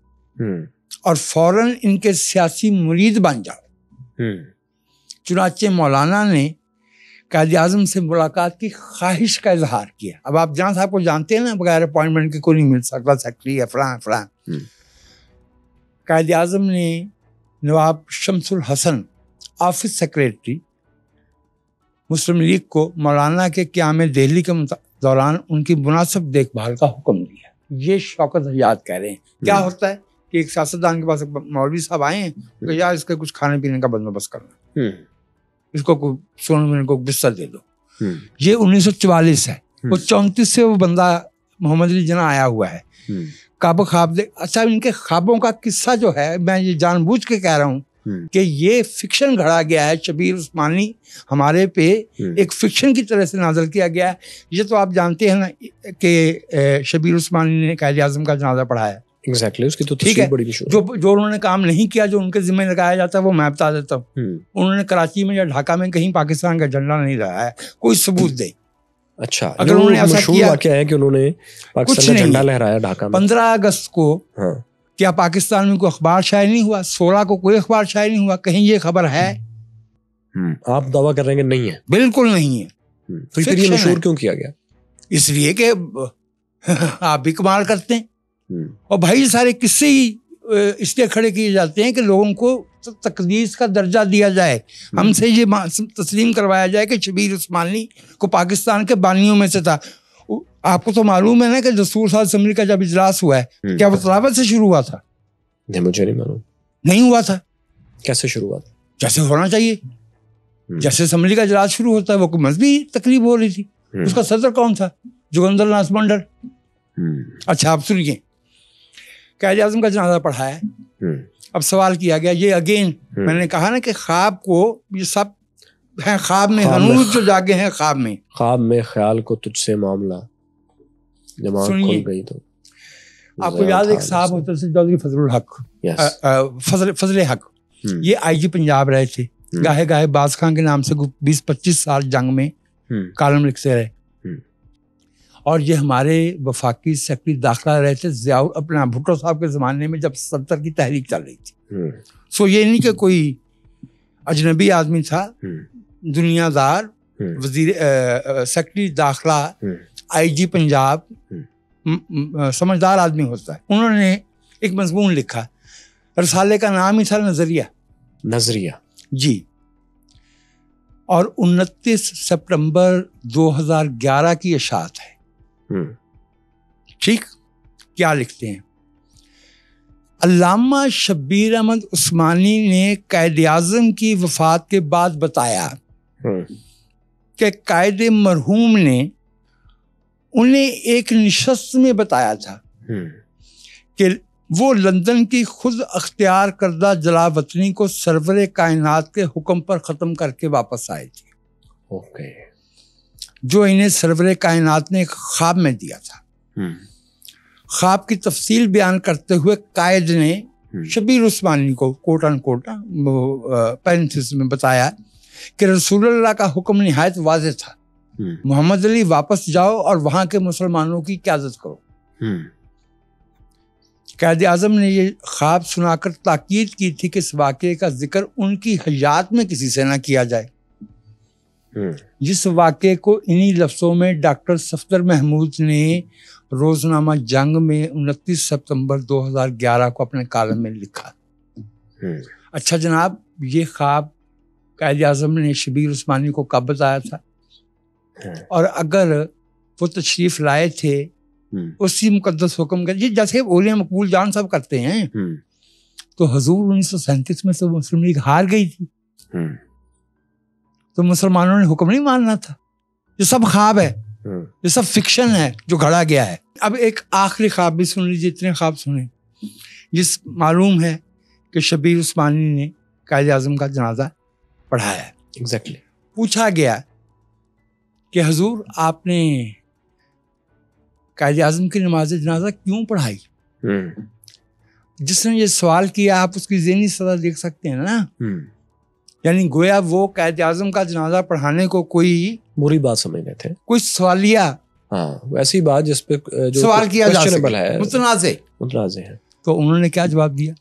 اور فوراً ان کے سیاسی مرید بن جاؤ۔ چنانچہ مولانا نے قائد اعظم سے ملاقات کی خواہش کا اظہار کیا۔ اب آپ جہاں صاحب کو جانتے ہیں نا، بغیر اپوائنٹمنٹ کے کوئی نہیں مل سکتا، سیکرٹری ہے فلاں۔ قائد اعظم نے نواب شمس الحسن آفس سیکریٹری مسلم لیگ کو مولانا کے قیام دہلی کے دوران ان کی مناسب دیکھ بھال کا حکم دیا۔ یہ شوکت حجاز کہہ رہے ہیں۔ کیا ہوتا ہے کہ ایک سیاستدان کے پاس مولوی صاحب آئے ہیں کہ یار اس کے کچھ کھانے پینے کا بندوبست کرنا، اس کو سونے پینے کو بستر دے دو۔ یہ 1944 ہے، وہ 34 سے وہ بندہ محمد علی جناح آیا ہوا ہے، کعبہ خواب دیکھ۔ اچھا، ان کے خوابوں کا قصہ جو ہے، میں یہ جان بوجھ کے کہہ رہا ہوں کہ یہ فکشن گھڑا گیا ہے، شبیر عثمانی ہمارے پہ ایک فکشن کی طرح سے نازل کیا گیا ہے۔ یہ تو آپ جانتے ہیں نا کہ شبیر عثمانی نے قائد اعظم کا جنازہ پڑھایا، ایگزیکٹلی، اس کی تو ٹھیک ہے، بڑی جو انہوں نے کام نہیں کیا، جو ان کے ذمہ لگایا جاتا ہے وہ میں بتا دیتا ہوں۔ انہوں نے کراچی میں یا ڈھاکہ میں کہیں پاکستان کا جھنڈا نہیں لہرایا، کوئی ثبوت دے۔ اچھا، اگر انہوں نے ایسا کیا، واقعہ ہے کہ انہوں نے پاکستان کا جھنڈا لہرایا ڈھاکہ میں 15 اگست کو، کیا پاکستان میں کوئی اخبار شائع نہیں ہوا؟ 16 کو کوئی اخبار شائع نہیں ہوا؟ کہیں یہ خبر ہے؟ آپ دعویٰ کر رہے ہیں کہ نہیں ہے؟ بالکل نہیں ہے۔ تو پھر یہ مشہور کیوں کیا گیا؟ اس لیے کہ آپ بھی کمال کرتے ہیں، اور بھائی سارے قصے ہی اس لیے کھڑے کیے جاتے ہیں کہ لوگوں کو تقدیس کا درجہ دیا جائے، ہم سے یہ تسلیم کروایا جائے کہ شبیر عثمانی کو پاکستان کے بانیوں میں سے تھا۔ آپ کو تو معلوم ہے نا کہ دستور ساز اسمبلی کا جب اجلاس ہوا ہے، کیا وہ تلاوت سے شروع ہوا تھا؟ نہیں، مجھے نہیں معلوم۔ نہیں ہوا تھا۔ کیسے شروع ہوا تھا؟ جیسے ہونا چاہیے، جیسے اسمبلی کا اجلاس شروع ہوتا ہے، وہ کوئی مذہبی تقریب ہو رہی تھی۔ اس کا صدر کون تھا؟ جوگندر ناس منڈل۔ اچھا، آپ سنیے، قائد اعظم کا جنازہ پڑھایا، اب سوال کیا گیا، یہ اگین میں نے کہا نا کہ خواب کو، یہ سب ہیں خواب میں، ہنوز جو جاگے ہیں خواب میں خیال کو تجھ سے معاملہ، دماغ کھل گئی تو۔ آپ کو یاد ایک صاحب ہوتے تھے چودھری فضل حق، یہ آئی جی پنجاب رہے تھے، گاہے گاہے باز خان کے نام سے 20-25 سال جنگ میں کالم لکھتے رہے، اور یہ ہمارے وفاقی سیکرٹری داخلہ رہے تھے اپنا بھٹو صاحب کے زمانے میں جب 70 کی تحریک چل رہی تھی۔ سو یہ نہیں کہ کوئی اجنبی آدمی تھا، دنیا دار، وزیر سیکرٹری داخلہ، آئی جی پنجاب، سمجھدار آدمی ہوتا ہے۔ انہوں نے ایک مضمون لکھا، رسالے کا نام ہی تھا نظریہ جی، اور 29 سپٹمبر 2011 کی اشاعت ہے۔ ٹھیک، کیا لکھتے ہیں؟ علامہ شبیر احمد عثمانی نے قائد اعظم کی وفات کے بعد بتایا کہ قائد مرحوم نے انہیں ایک نشست میں بتایا تھا کہ وہ لندن کی خود اختیار کردہ جلا وطنی کو سرور کائنات کے حکم پر ختم کر کے واپس آئے تھے، جو انہیں سرور کائنات نے ایک خواب میں دیا تھا۔ خواب کی تفصیل بیان کرتے ہوئے قائد نے شبیر عثمانی کو کوٹ ان کوٹ پیرنتھس میں بتایا کہ رسول اللہ کا حکم نہایت واضح تھا، محمد علی واپس جاؤ اور وہاں کے مسلمانوں کی قیادت کرو۔ قائد اعظم نے یہ خواب سنا کر تاکید کی تھی کہ اس واقعے کا ذکر ان کی حیات میں کسی سے نہ کیا جائے، جس واقعے کو انہی لفظوں میں ڈاکٹر صفدر محمود نے روزنامہ جنگ میں 29 ستمبر 2011 کو اپنے کالم میں لکھا۔ اچھا جناب، یہ خواب قائد اعظم نے شبیر عثمانی کو کب بتایا تھا؟ اور اگر وہ تشریف لائے تھے اسی مقدس حکم کا، جیسے اولیاء مقبول جان صاحب کرتے ہیں، تو حضور 1937 میں تو مسلم لیگ ہار گئی تھی، تو مسلمانوں نے حکم نہیں ماننا تھا۔ یہ سب خواب ہے، یہ سب فکشن ہے جو گھڑا گیا ہے۔ اب ایک آخری خواب بھی سن لیجیے، اتنے خواب سنیں، جس معلوم ہے کہ شبیر عثمانی نے قائد اعظم کا جنازہ پڑھایا ہے۔ ایگزیکٹلی پوچھا گیا کہ حضور آپ نے قائد اعظم کی نماز جنازہ کیوں پڑھائی؟ جس نے یہ سوال کیا آپ اس کی ذہنی سطح دیکھ سکتے ہیں نا، یعنی گویا وہ قائد اعظم کا جنازہ پڑھانے کو کوئی بری بات سمجھ رہے تھے، کوئی سوالیہ ایسی بات جس پہ جو سوال کیا جا سکے، ہے، متنازع ہے۔ تو انہوں نے کیا جواب دیا؟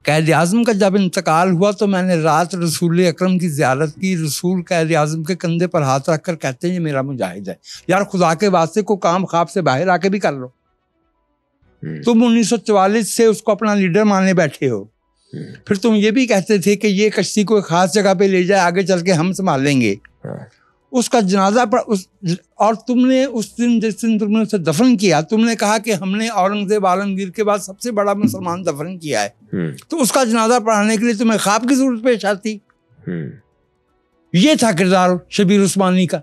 قائد اعظم کا جب انتقال ہوا تو میں نے رات رسول اکرم کی زیارت کی، رسول قائد اعظم کے کندھے پر ہاتھ رکھ کر کہتے ہیں یہ میرا مجاہد ہے، یار خدا کے واسطے کو کام خواب سے باہر آ کے بھی کر لو۔ تم 1944 سے اس کو اپنا لیڈر ماننے بیٹھے ہو، پھر تم یہ بھی کہتے تھے کہ یہ کشتی کو ایک خاص جگہ پہ لے جائے، آگے چل کے ہم سنبھال لیں گے اس کا جنازہ اور تم نے اس دن جس دن تم نے اسے دفن کیا، تم نے کہا کہ ہم نے اورنگزیب عالمگیر کے بعد سب سے بڑا مسلمان دفن کیا ہے، تو اس کا جنازہ پڑھانے کے لیے تمہیں خواب کی ضرورت پیش آتی۔ یہ تھا کردار شبیر عثمانی کا،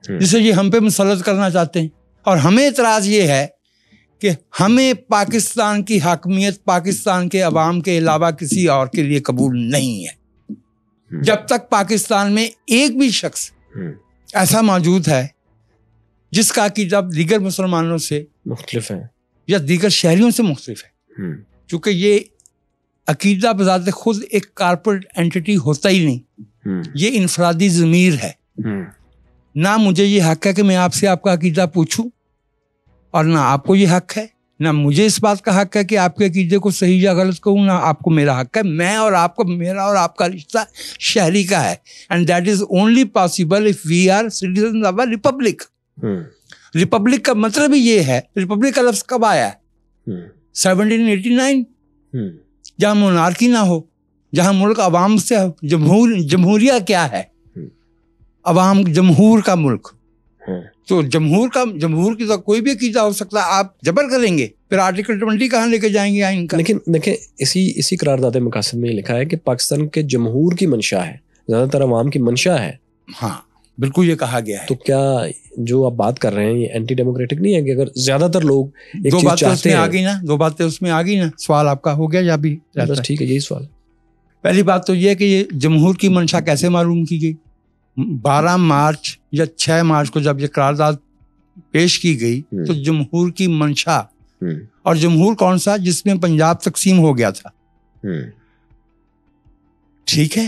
جسے یہ ہم پہ مسلط کرنا چاہتے ہیں۔ اور ہمیں اعتراض یہ ہے کہ ہمیں پاکستان کی حاکمیت پاکستان کے عوام کے علاوہ کسی اور کے لیے قبول نہیں ہے۔ جب تک پاکستان میں ایک بھی شخص ایسا موجود ہے جس کا عقیدہ دیگر مسلمانوں سے مختلف ہے یا دیگر شہریوں سے مختلف ہے، چونکہ یہ عقیدہ بذات خود ایک کارپوریٹ اینٹی ہوتا ہی نہیں، یہ انفرادی ضمیر ہے۔ نہ مجھے یہ حق ہے کہ میں آپ سے آپ کا عقیدہ پوچھوں، اور نہ آپ کو یہ حق ہے، نہ مجھے اس بات کا حق ہے کہ آپ کے عقیدے کو صحیح یا غلط کہوں، نہ آپ کو میرا حق ہے۔ میں اور آپ کو، میرا اور آپ کا رشتہ شہری کا ہے، and that is only possible if we are citizens of a republic. Republic کا مطلب ہی یہ ہے، ریپبلک کا لفظ کب آیا ہے؟ 1789، جہاں مونارکی نہ ہو، جہاں ملک عوام سے ہو۔ جمہوریہ کیا ہے؟ عوام، جمہور کا ملک۔ تو جمہور کی تو کوئی بھی عقیدہ ہو سکتا ہے، آپ جبر کریں گے پھر آرٹیکل 20 کہاں لے کے جائیں گے آئین کا؟ لیکن دیکھیں اسی قرارداد مقاصد میں یہ لکھا ہے کہ پاکستان کے جمہور کی منشا ہے، زیادہ تر عوام کی منشا ہے۔ ہاں بالکل یہ کہا گیا ہے۔ تو کیا جو آپ بات کر رہے ہیں یہ اینٹی ڈیموکریٹک نہیں ہے کہ اگر زیادہ تر لوگ ایک دو چیز باتیں اس چاہتے میں ہیں؟ آ گئی نا، دو باتیں اس میں آ گئی نا، سوال آپ کا ہو گیا یا بھی؟ بس ٹھیک ہے، یہی سوال۔ پہلی بات تو یہ ہے کہ یہ جمہور کی منشا کیسے معلوم کی گئی؟ 12 مارچ یا 6 مارچ کو جب یہ قرارداد پیش کی گئی تو جمہور کی منشا، اور جمہور کون سا؟ جس میں پنجاب تقسیم ہو گیا تھا، ٹھیک ہے۔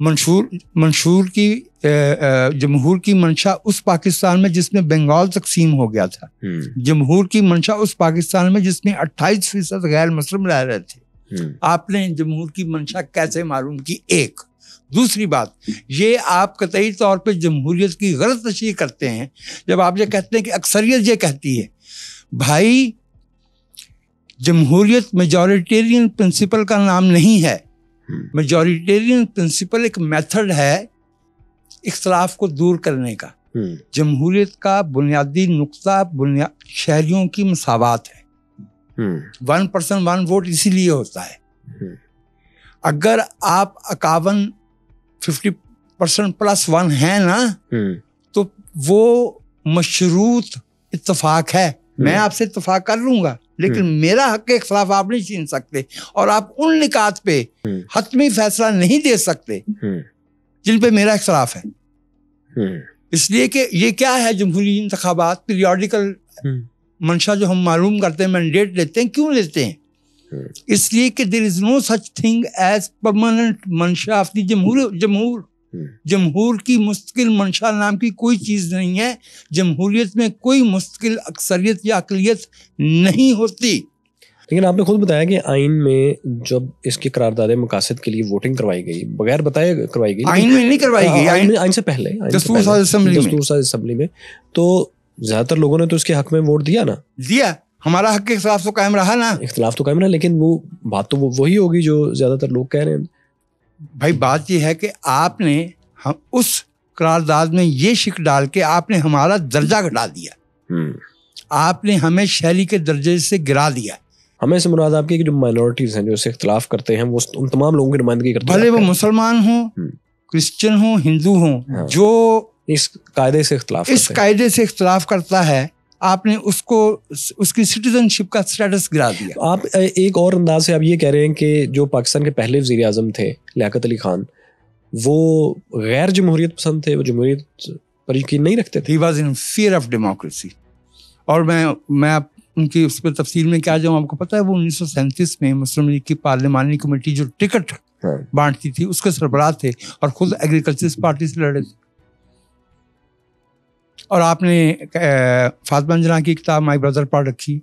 منشور کی جمہور کی منشا اس پاکستان میں جس میں بنگال تقسیم ہو گیا تھا، جمہور کی منشا اس پاکستان میں جس میں 28% غیر مسلم رہ رہے تھے۔ آپ نے جمہور کی منشا کیسے معلوم کی؟ ایک۔ دوسری بات، یہ آپ قطعی طور پہ جمہوریت کی غلط تشریح کرتے ہیں جب آپ یہ کہتے ہیں کہ اکثریت یہ کہتی ہے۔ بھائی، جمہوریت میجورٹیرین پرنسپل کا نام نہیں ہے۔ میجورٹیرین پرنسپل ایک میتھڈ ہے اختلاف کو دور کرنے کا۔ جمہوریت کا بنیادی نقطہ شہریوں کی مساوات ہے۔ 1 person 1 vote اسی لیے ہوتا ہے۔ اگر آپ 50% +1 ہیں نا، تو وہ مشروط اتفاق ہے۔ میں آپ سے اتفاق کر لوں گا، لیکن میرا حق کے خلاف آپ نہیں چھین سکتے، اور آپ ان نکات پہ حتمی فیصلہ نہیں دے سکتے جن پہ میرا اختلاف ہے۔ اس لیے کہ یہ کیا ہے، جمہوری انتخابات پیریوڈیکل منشا جو ہم معلوم کرتے ہیں، مینڈیٹ لیتے ہیں، کیوں لیتے ہیں؟ اس لیے کہ دیر از نو سچ تھنگ ایز پرماننٹ منشا آف دی جمہور کی مستقل منشا نام کی کوئی چیز نہیں ہے. جمہوریت میں کوئی مستقل اکثریت یا اقلیت نہیں ہوتی. لیکن آپ نے خود بتایا کہ آئین میں جب اس کی قرارداد مقاصد کے لیے ووٹنگ کروائی گئی, بغیر بتائے کروائی گئی, آئین میں نہیں کروائی گئی, آئین سے پہلے دستور ساز اسمبلی میں, تو زیادہ تر لوگوں نے تو اس کے حق میں ووٹ دیا نا. دیا, ہمارا حق کے اختلاف تو قائم رہا نا. اختلاف تو قائم رہا, لیکن وہ بات تو وہی ہوگی جو زیادہ تر لوگ کہہ رہے ہیں. بھائی بات یہ ہے کہ آپ نے اس قرارداد میں یہ شک ڈال کے آپ نے ہمارا درجہ گھٹا دیا, آپ نے ہمیں شہری کے درجے سے گرا دیا. ہمیں سے مراد آپ کی کہ جو مائنورٹیز ہیں جو اسے اختلاف کرتے ہیں وہ ان تمام لوگوں کی نمائندگی کرتے ہیں, بھلے وہ مسلمان ہوں, کرسچن ہوں, ہندو ہوں, جو اس قاعدے سے اختلاف کرتا ہے, آپ نے اس کو اس کی سٹیزن شپ کا اسٹیٹس گرا دیا. آپ ایک اور انداز سے آپ یہ کہہ رہے ہیں کہ جو پاکستان کے پہلے وزیر اعظم تھے لیاقت علی خان, وہ غیر جمہوریت پسند تھے, وہ جمہوریت پر یقین نہیں رکھتے تھے. He was in fear of democracy. اور میں ان کی اس پہ تفصیل میں کیا جاؤں, آپ کو پتا ہے وہ 1937 میں مسلم لیگ کی پارلیمانی کمیٹی جو ٹکٹ بانٹتی تھی اس کے سربراہ تھے, اور خود ایگریکلچرسٹ پارٹی سے لڑے تھے. اور آپ نے فاطمہ جناح کی کتاب مائی بردر پڑھ رکھی,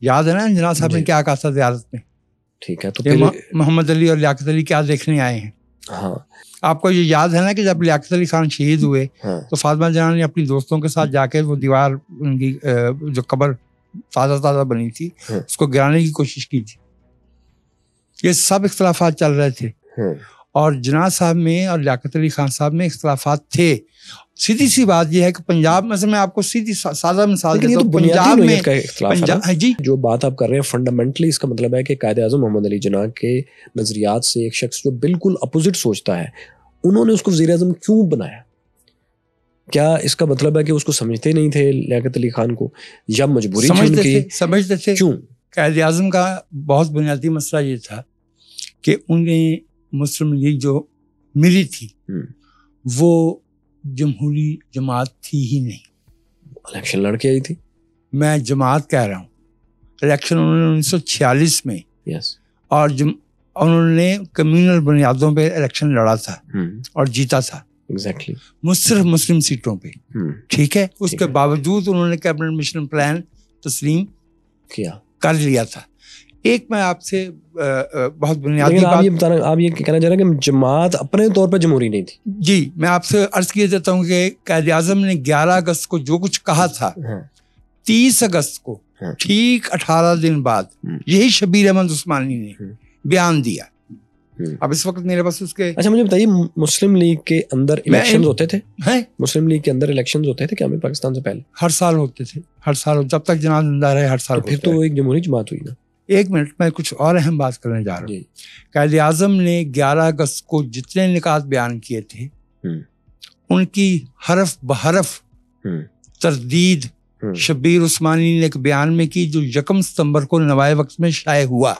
یاد ہے نا جناح صاحب نے کیا کہا تھا زیارت میں؟ ٹھیک ہے, تو محمد علی اور لیاقت علی کیا دیکھنے آئے ہیں. آپ کو یہ یاد ہے نا کہ جب لیاقت علی خان شہید ہوئے تو فاطمہ جناح نے اپنی دوستوں کے ساتھ جا کے وہ دیوار, ان کی جو قبر تازہ بنی تھی, اس کو گرانے کی کوشش کی تھی. یہ سب اختلافات چل رہے تھے, اور جناح صاحب میں اور لیاقت علی خان صاحب میں اختلافات تھے. سیدھی سی بات یہ ہے کہ پنجاب میں سے میں آپ کو سیدھی سادہ مثال دیتا ہوں. پنجاب میں جی جو بات آپ کر رہے ہیں فنڈامنٹلی اس کا مطلب ہے کہ قائد اعظم محمد علی جناح کے نظریات سے ایک شخص جو بالکل اپوزٹ سوچتا ہے, انہوں نے اس کو وزیر اعظم کیوں بنایا؟ کیا اس کا مطلب ہے کہ اس کو سمجھتے نہیں تھے لیاقت علی خان کو, یا مجبوری سمجھتے تھے؟ کیوں؟ قائد اعظم کا بہت بنیادی مسئلہ یہ تھا کہ انہیں مسلم لیگ جو ملی تھی وہ جمہوری جماعت تھی ہی نہیں. الیکشن لڑ کے آئی تھی. میں جماعت کہہ رہا ہوں. الیکشن انہوں نے 1946 میں, اور انہوں نے کمیونل بنیادوں پہ الیکشن لڑا تھا اور جیتا تھا. ایگزیکٹلی. صرف مسلم سیٹوں پہ. ٹھیک ہے, اس کے باوجود انہوں نے کیبنٹ مشن پلان تسلیم کر لیا تھا. ایک میں آپ سے بہت بنیادی بات, آپ یہ کہنا چاہ رہے ہیں کہ جماعت اپنے طور پر جمہوری نہیں تھی. جی, میں آپ سے عرض کیے دیتا ہوں کہ قائد اعظم نے 11 اگست کو جو کچھ کہا تھا, 30 اگست کو ٹھیک 18 دن بعد یہی شبیر احمد عثمانی نے بیان دیا. اب اس وقت میرے پاس اس کے, اچھا مجھے بتائیے, مسلم لیگ کے اندر الیکشنز ہوتے تھے؟ مسلم لیگ کے اندر الیکشنز ہوتے تھے کیا پاکستان سے پہلے؟ ہر سال ہوتے تھے, ہر سال, جب تک جناح زندہ رہے ہر سال. پھر تو ایک جمہوری جماعت ہوئی نا. ایک منٹ, میں کچھ اور اہم بات کرنے جا رہا ہوں. قائد اعظم نے 11 اگست کو جتنے نکات بیان کیے تھے ان کی حرف بحرف تردید شبیر عثمانی نے ایک بیان میں کی جو 1 ستمبر کو نوائے وقت میں شائع ہوا,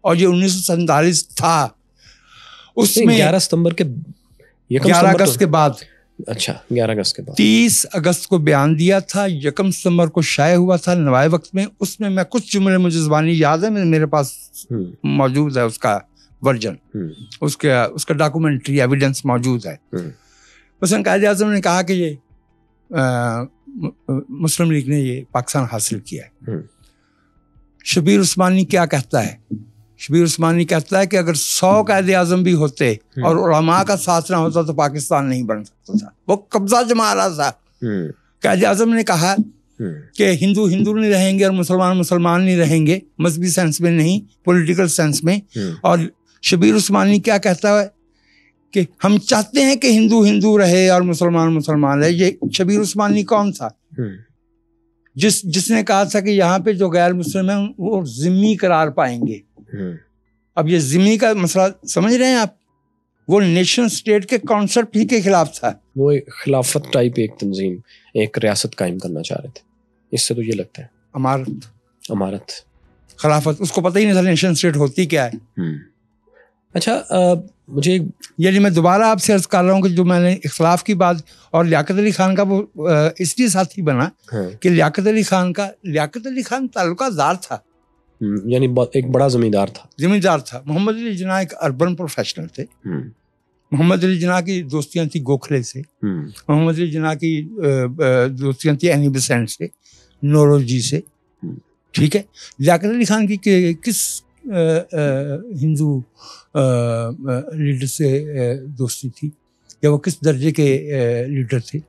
اور یہ 1947 تھا. اس میں 11 ستمبر کے 11 اگست کے بعد, اچھا 11 اگست کے بعد 30 اگست کو بیان دیا تھا, 1 ستمبر کو شائع ہوا تھا نوائے وقت میں. اس میں کچھ جملے مجھے زبانی یاد ہے, میرے پاس موجود ہے اس کا ورژن, اس کا ڈاکومنٹری ایویڈنس موجود ہے. مثلا قائد اعظم نے کہا کہ یہ مسلم لیگ نے یہ پاکستان حاصل کیا ہے. شبیر عثمانی کیا کہتا ہے؟ شبیر عثمانی کہتا ہے کہ اگر 100 قائد اعظم بھی ہوتے اور علماء کا ساتھ نہ ہوتا تو پاکستان نہیں بن سکتا تھا. وہ قبضہ جما رہا تھا. قائد اعظم نے کہا کہ ہندو نہیں رہیں گے اور مسلمان نہیں رہیں گے, مذہبی سینس میں نہیں, پولیٹیکل سینس میں. اور شبیر عثمانی کیا کہتا ہے کہ ہم چاہتے ہیں کہ ہندو رہے اور مسلمان رہے. یہ شبیر عثمانی کون تھا جس نے کہا تھا کہ یہاں پہ جو غیر مسلم ہیں وہ ذمہ قرار پائیں گے. اب یہ ذمہ کا مسئلہ سمجھ رہے ہیں آپ, وہ نیشن اسٹیٹ کے کانسیپٹ ہی کے خلاف تھا. وہ ایک خلافت ٹائپ ایک تنظیم, ایک ریاست قائم کرنا چاہ رہے تھے. اس سے تو یہ لگتا ہے امارت خلافت, اس کو پتہ ہی نہیں تھا نیشن اسٹیٹ ہوتی کیا ہے. اچھا مجھے یعنی میں دوبارہ آپ سے عرض کر رہا ہوں کہ جو میں نے اختلاف کی بات, اور لیاقت علی خان کا وہ اس لیے ساتھی بنا کہ لیاقت علی خان تعلقہ دار تھا. یعنی ایک بڑا زمیندار تھا. زمیندار تھا. محمد علی جناح ایک اربن پروفیشنل تھے. محمد علی جناح کی دوستیاں تھیں گوکھلے سے. محمد علی جناح کی دوستیاں تھیں اینی بیسنٹ سے, نوروجی سے. ٹھیک ہے. لیاقت علی خان کی کس ہندو لیڈر سے دوستی تھی, یا وہ کس درجے کے لیڈر تھے؟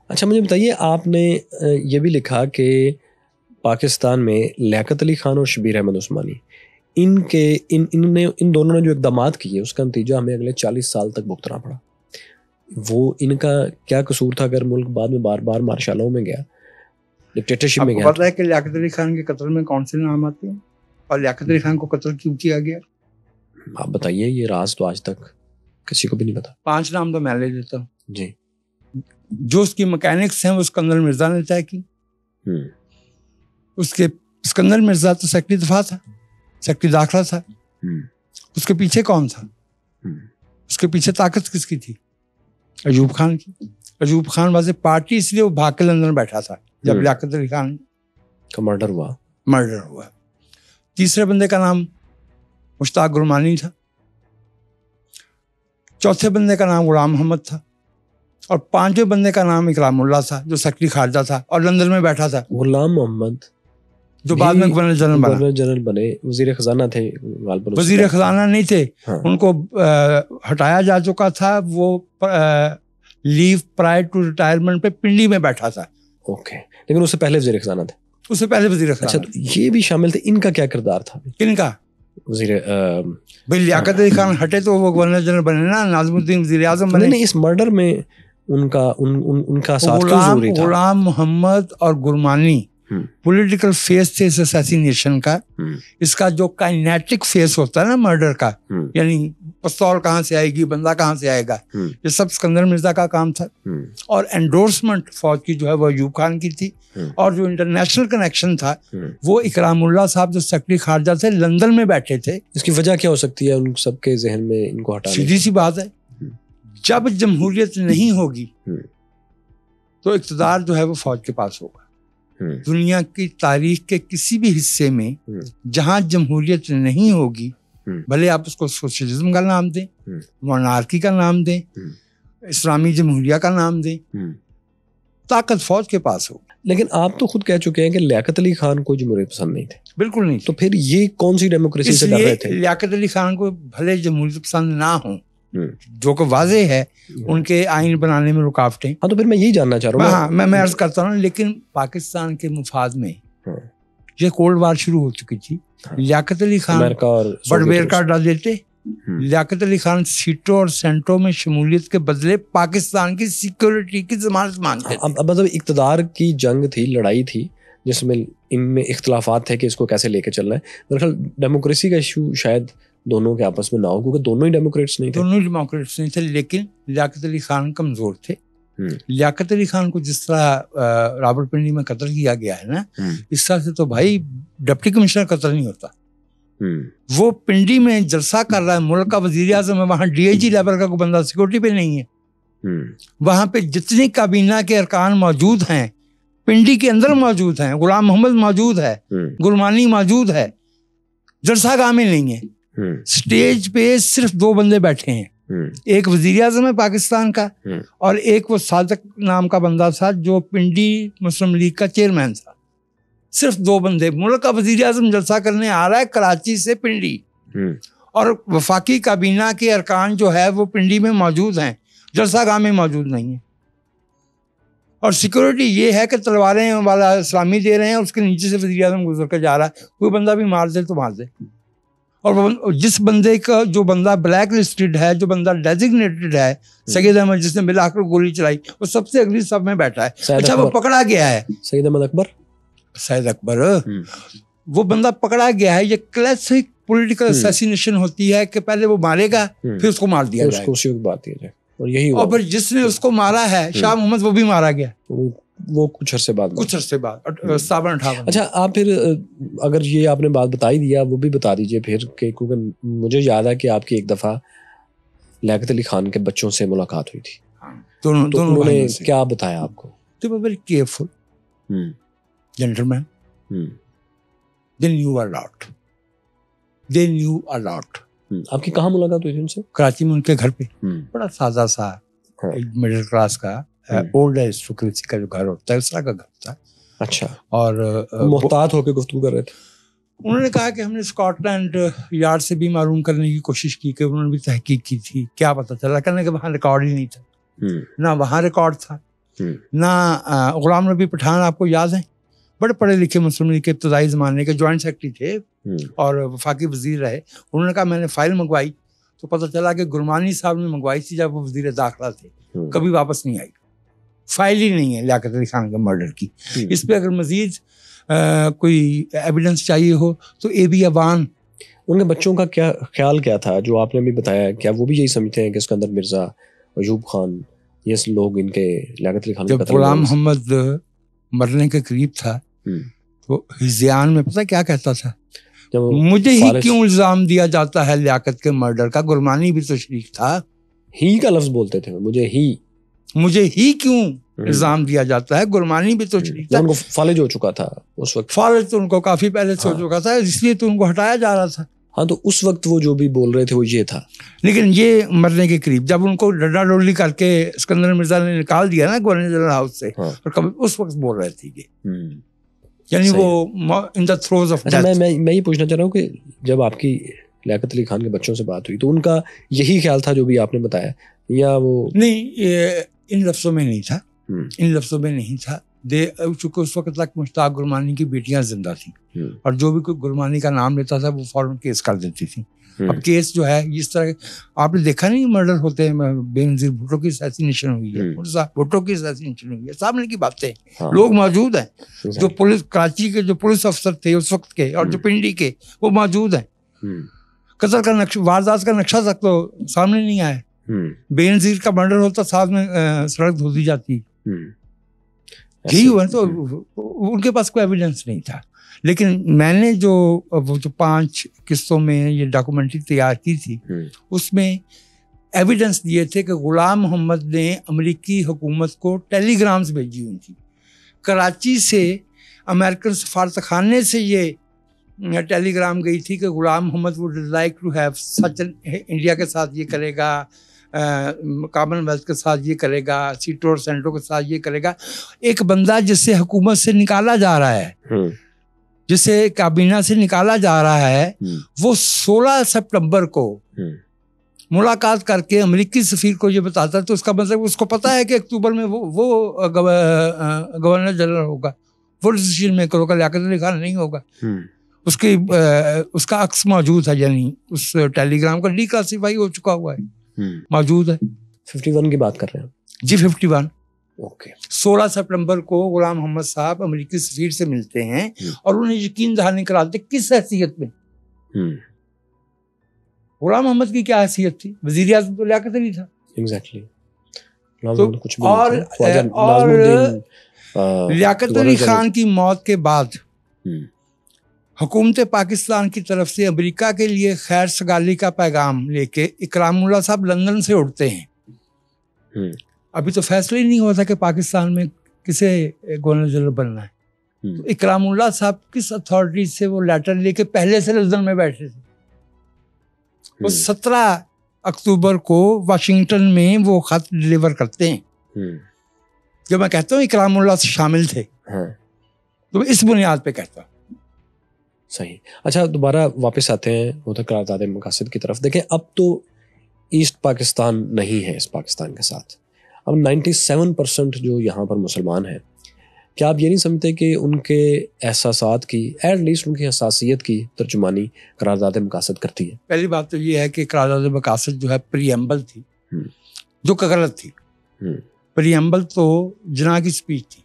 اچھا مجھے بتائیے, آپ نے یہ بھی لکھا کہ پاکستان میں لیاقت علی خان اور شبیر احمد عثمانی ان دونوں نے جو اقدامات کیے اس کا نتیجہ ہمیں اگلے 40 سال تک بھگتنا پڑا. وہ ان کا کیا قصور تھا اگر ملک بعد میں بار بار مارشالوں میں گیا, ڈکٹیٹرشپ میں گیا؟ آپ کو پتہ ہے کہ لیاقت علی خان کے قتل میں کون سے نام آتے ہیں اور لیاقت علی خان کو قتل کیوں کیا گیا؟ آپ بتائیے, یہ راز تو آج تک کسی کو بھی نہیں پتا. 5 نام تو میں لے دیتا ہوں. جی. جو اس کی مکینکس ہیں وہ اسکندر مرزا نے طے کی. اس کے اسکندر مرزا تو سیکرٹری دفاع تھا, سیکرٹری داخلہ تھا. اس کے پیچھے کون تھا؟ اس کے پیچھے طاقت کس کی تھی؟ ایوب خان کی. Ayub Khan was a party, اس لیے وہ بھاگ کے لندن بیٹھا تھا جب لیاقت علی خان کا مرڈر ہوا. تیسرے بندے کا نام مشتاق گرمانی تھا. چوتھے بندے کا نام غلام محمد تھا. اور 5ویں بندے کا نام اکرام اللہ تھا جو سیکرٹری خارجہ تھا اور لندن میں بیٹھا تھا. غلام محمد جو بعد میں گورنر جنرل بنے, وزیر خزانہ تھے. وزیر خزانہ نہیں تھے, ان کو ہٹایا جا چکا تھا. وہ لیو پرائر ٹو ریٹائرمنٹ پہ پنڈی میں بیٹھا تھا. اوکے, لیکن اس سے پہلے وزیر خزانہ تھے. اس سے پہلے وزیر خزانہ. اچھا, یہ بھی شامل تھے. ان کا کیا کردار تھا؟ کن کا؟ وزیر بھائی لیاقت علی خان ہٹے تو وہ گورنر جنرل بنے نا, ناظم الدین وزیر اعظم بنے. نہیں, اس مرڈر میں ان کا ساتھ کیوں ضروری تھا؟ غلام محمد اور گرمانی پولیٹیکل فیس تھے اس اسیسینیشن کا. اس کا جو کائنیٹک فیس ہوتا ہے نا مرڈر کا, یعنی پستول کہاں سے آئے گی, بندہ کہاں سے آئے گا, یہ سب سکندر مرزا کا کام تھا. اور انڈورسمنٹ فوج کی جو ہے وہ ایوب خان کی تھی. اور جو انٹرنیشنل کنیکشن تھا وہ اکرام اللہ صاحب جو سیکرٹری خارجہ تھے لندن میں بیٹھے تھے. اس کی وجہ کیا ہو سکتی ہے ان سب کے ذہن میں ان کو ہٹانے؟ سیدھی سی بات ہے, جب جمہوریت نہیں ہوگی تو اقتدار جو ہے وہ فوج کے پاس ہوگا. دنیا کی تاریخ کے کسی بھی حصے میں جہاں جمہوریت نہیں ہوگی, بھلے آپ اس کو سوشلزم کا نام دیں, مونارکی کا نام دیں, اسلامی جمہوریہ کا نام دیں, طاقت فوج کے پاس ہوگی. لیکن آپ تو خود کہہ چکے ہیں کہ لیاقت علی خان کو جمہوریت پسند نہیں تھے. بالکل نہیں. تو پھر یہ کون سی ڈیموکریسی سے ڈر رہے تھے؟ لیاقت علی خان کو بھلے جمہوریت پسند نہ ہوں, جو کہ واضح ہے, ان کے آئین بنانے میں رکاوٹیں. ہاں, تو پھر میں یہی جاننا چاہ رہا ہوں. ہاں, میں عرض کرتا ہوں, لیکن پاکستان کے مفاد میں یہ کولڈ وار شروع ہو چکی تھی. لیاقت علی خان بڑبیر کا ڈال دیتے. لیاقت علی خان سیٹوں اور سینٹوں میں شمولیت کے بدلے پاکستان کی سیکورٹی کی ضمانت مانگتے. مطلب اقتدار کی جنگ تھی, لڑائی تھی, جس میں ان میں اختلافات تھے کہ اس کو کیسے لے کے چلنا ہے. میرے خیال ڈیموکریسی کا ایشو شاید دونوں کے آپس میں نہ ہو, کیونکہ دونوں ہی ڈیموکریٹس نہیں تھے. دونوں ہی ڈیموکریٹس نہیں تھے, لیکن لیاقت علی خان کمزور تھے. لیاقت علی خان کو جس طرح راولپنڈی میں قتل کیا گیا ہے نا, اس طرح سے تو بھائی ڈپٹی کمشنر قتل نہیں ہوتا. وہ پنڈی میں جلسہ کر رہا ہے, ملک کا وزیر اعظم ہے, وہاں ڈی آئی جی لیول کا کوئی بندہ سیکورٹی پہ نہیں ہے. وہاں پہ جتنی کابینہ کے ارکان موجود ہیں پنڈی کے اندر موجود ہیں. غلام محمد موجود ہے, گرمانی موجود ہے, جلسہ گاہ میں نہیں ہے. سٹیج پہ صرف 2 بندے بیٹھے ہیں, ایک وزیر اعظم ہے پاکستان کا, اور ایک وہ صادق نام کا بندہ تھا جو پنڈی مسلم لیگ کا چیئرمین تھا. صرف 2 بندے. ملک کا وزیر اعظم جلسہ کرنے آ رہا ہے کراچی سے پنڈی, اور وفاقی کابینہ کے ارکان جو ہے وہ پنڈی میں موجود ہیں, جلسہ گاہ میں موجود نہیں ہے. اور سیکورٹی یہ ہے کہ تلواریں والا اسلامی دے رہے ہیں, اس کے نیچے سے وزیر اعظم گزر کر جا رہا ہے, کوئی بندہ بھی مار دے تو مار دے. اور جس بندے کا, جو بندہ بلیک لسٹڈ ہے, جو بندہ ڈیزگنیٹڈ ہے, سید احمد جس نے بلا کر گولی چلائی, وہ سب سے اگلی صف میں بیٹھا ہے. اچھا, وہ پکڑا گیا ہے. سید احمد اکبر, سید اکبر, وہ بندہ پکڑا گیا ہے. یہ کلاسک پولیٹیکل اسیسینیشن ہوتی ہے کہ پہلے وہ مارے گا پھر اس کو مار دیا جائے, اور یہی. اور پھر جس نے اس کو مارا ہے شاہ محمد, وہ بھی مارا گیا, وہ کچھ عرصے بعد 57-58. اچھا, آپ پھر اگر یہ آپ نے بات بتا ہی دیا, وہ بھی بتا دیجئے پھر, کہ کیونکہ مجھے یاد ہے کہ آپ کی ایک دفعہ لیاقت علی خان کے بچوں سے ملاقات ہوئی تھی. تو انہوں نے کیا بتایا آپ کو؟ تو very careful gentleman, They knew a lot. They knew a lot. آپ کی کہاں ملاقات ہوئی تھی ان سے؟ کراچی میں ان کے گھر پہ. بڑا سادہ سا مڈل کلاس کا اولڈ ایرسٹوکریسی کا جو گھر ہوتا ہے اس طرح کا گھر تھا. اچھا. اور محتاط ہو کے گفتگو کر رہے تھے. انہوں نے کہا کہ ہم نے اسکاٹ لینڈ یارڈ سے بھی معلوم کرنے کی کوشش کی کہ انہوں نے بھی تحقیق کی تھی. کیا پتا چلا کہنے کہ وہاں ریکارڈ ہی نہیں تھا. نہ وہاں ریکارڈ تھا نہ غلام نبی پٹھان آپ کو یاد ہیں بڑے پڑھے لکھے مسلم لیگ کے ابتدائی زمانے کے جوائنٹ سیکرٹری تھے اور وفاقی وزیر رہے. انہوں نے کہا میں نے فائل منگوائی تو پتہ چلا کہ گرمانی صاحب نے منگوائی تھی جب وہ وزیر داخلہ تھے, کبھی واپس نہیں آئی. فائل ہی نہیں ہے لیاقت علی خان کے مرڈر کی. اس پہ اگر مزید کوئی ایویڈنس چاہیے ہو تو اے بی اوان. ان کے بچوں کا کیا خیال کیا تھا جو آپ نے بھی بتایا؟ کیا وہ بھی یہی سمجھتے ہیں کہ اسکندر مرزا, ایوب خان, یہ لوگ ان کے لیاقت علی خان جب غلام محمد مرنے کے قریب تھا تو ہزیان میں پتہ کیا کہتا تھا؟ مجھے ہی کیوں الزام دیا جاتا ہے لیاقت کے مرڈر کا؟ گرمانی بھی تو شریک تھا. ہی کا لفظ بولتے تھے, مجھے ہی کیوں الزام دیا جاتا ہے؟ گرمانی بھی تو شریک تھا. ان کو فالج ہو چکا تھا اس وقت. فالج تو ان کو کافی پہلے سے ہو چکا تھا, اس لیے تو ان کو ہٹایا جا رہا تھا. ہاں تو اس وقت وہ جو بھی بول رہے تھے وہ یہ تھا. لیکن یہ مرنے کے قریب جب ان کو ڈڈا ڈولی کر کے اسکندر مرزا نے نکال دیا نا گورنر جنرل ہاؤس سے, اور کبھی اس وقت بول رہے تھے کہ یعنی وہ ان دا تھروز آف ڈیتھ. میں یہ پوچھنا چاہ رہا ہوں کہ جب آپ کی لیاقت علی خان کے بچوں سے بات ہوئی تو ان کا یہی خیال تھا جو بھی آپ نے بتایا, یا وہ نہیں ان لفظوں میں نہیں تھا, ان لفظوں میں نہیں تھا. چونکہ اس وقت تک مشتاق گرمانی کی بیٹیاں زندہ تھیں اور جو بھی کوئی گرمانی کا نام لیتا تھا وہ فوراً کیس کر دیتی تھیں. اب کیس جو ہے اس طرح آپ نے دیکھا نہیں مرڈر ہوتے ہیں, بے نظیر بھٹو کی اسیسینیشن ہوئی ہے, بھٹو کی اسیسینیشن ہوئی ہے, سامنے کی باتیں, لوگ موجود ہیں جو پولیس کراچی کے جو پولیس افسر تھے اس وقت کے اور جو پنڈی کے وہ موجود ہیں. قتل کا نقشہ, واردات کا نقشہ تک تو سامنے نہیں آیا. بے نظیر کا مرڈر ہوتا ساتھ میں سڑک دھوتی جاتی. یہی ہوا تو ان کے پاس کوئی ایویڈنس نہیں تھا. لیکن میں نے جو 5 قسطوں میں یہ ڈاکومنٹری تیار کی تھی اس میں ایویڈنس دیے تھے کہ غلام محمد نے امریکی حکومت کو ٹیلی گرامز بھیجی ہوئی تھی. کراچی سے امریکن سفارت خانے سے یہ ٹیلی گرام گئی تھی کہ Ghulam Muhammad would like to have such, India کے ساتھ یہ کرے گا, کامن ویلتھ کے ساتھ یہ کرے گا, سیٹو اور سینٹو کے ساتھ یہ کرے گا. ایک بندہ جس سے حکومت سے نکالا جا رہا ہے, جسے کابینہ سے نکالا جا رہا ہے, وہ 16 سپٹمبر کو ملاقات کر کے امریکی سفیر کو یہ بتاتا ہے, تو اس کا مطلب اس کو پتا ہے کہ اکتوبر میں وہ گورنر جنرل ہوگا, وہ ڈیسیژن میکر ہوگا, لیاقت علی خان نہیں ہوگا. اس کا عکس موجود ہے, یعنی اس ٹیلی گرام کا ڈی کلاسیفائی ہو چکا ہوا ہے, موجود ہے. 51 کی بات کر رہے ہیں جی 51. اوکے. 16 سپٹمبر کو غلام محمد صاحب امریکی سفیر سے ملتے ہیں اور انہیں یقین دہانی کراتے کس حیثیت میں. غلام محمد کی کیا حیثیت تھی؟ وزیر اعظم تو لیاقت علی تھا. ایگزیکٹلی. اور لیاقت علی خان کی موت کے بعد حکومت پاکستان کی طرف سے امریکہ کے لیے خیر سگالی کا پیغام لے کے اکرام اللہ صاحب لندن سے اٹھتے ہیں. ابھی تو فیصلہ ہی نہیں ہوا تھا کہ پاکستان میں کسے گورنر جنرل بننا ہے. تو اکرام اللہ صاحب کس اتھارٹی سے وہ لیٹر لے کے پہلے سے لندن میں بیٹھے تھے. وہ 17 اکتوبر کو واشنگٹن میں وہ خط ڈلیور کرتے ہیں. جو میں کہتا ہوں اکرام اللہ سے شامل تھے, تو اس بنیاد پہ کہتا ہوں. صحیح. اچھا دوبارہ واپس آتے ہیں ادھر قرارداد مقاصد کی طرف. دیکھیں اب تو ایسٹ پاکستان نہیں ہے اس پاکستان کے ساتھ, اب 97% جو یہاں پر مسلمان ہیں. کیا آپ یہ نہیں سمجھتے کہ ان کے احساسات کی, ایٹ لیسٹ ان کی حساسیت کی ترجمانی قرارداد مقاصد کرتی ہے؟ پہلی بات تو یہ ہے کہ قرارداد مقاصد جو ہے پری-ایمبل تھی, جو کہ غلط تھی. پری-ایمبل تو جناح کی سپیچ تھی,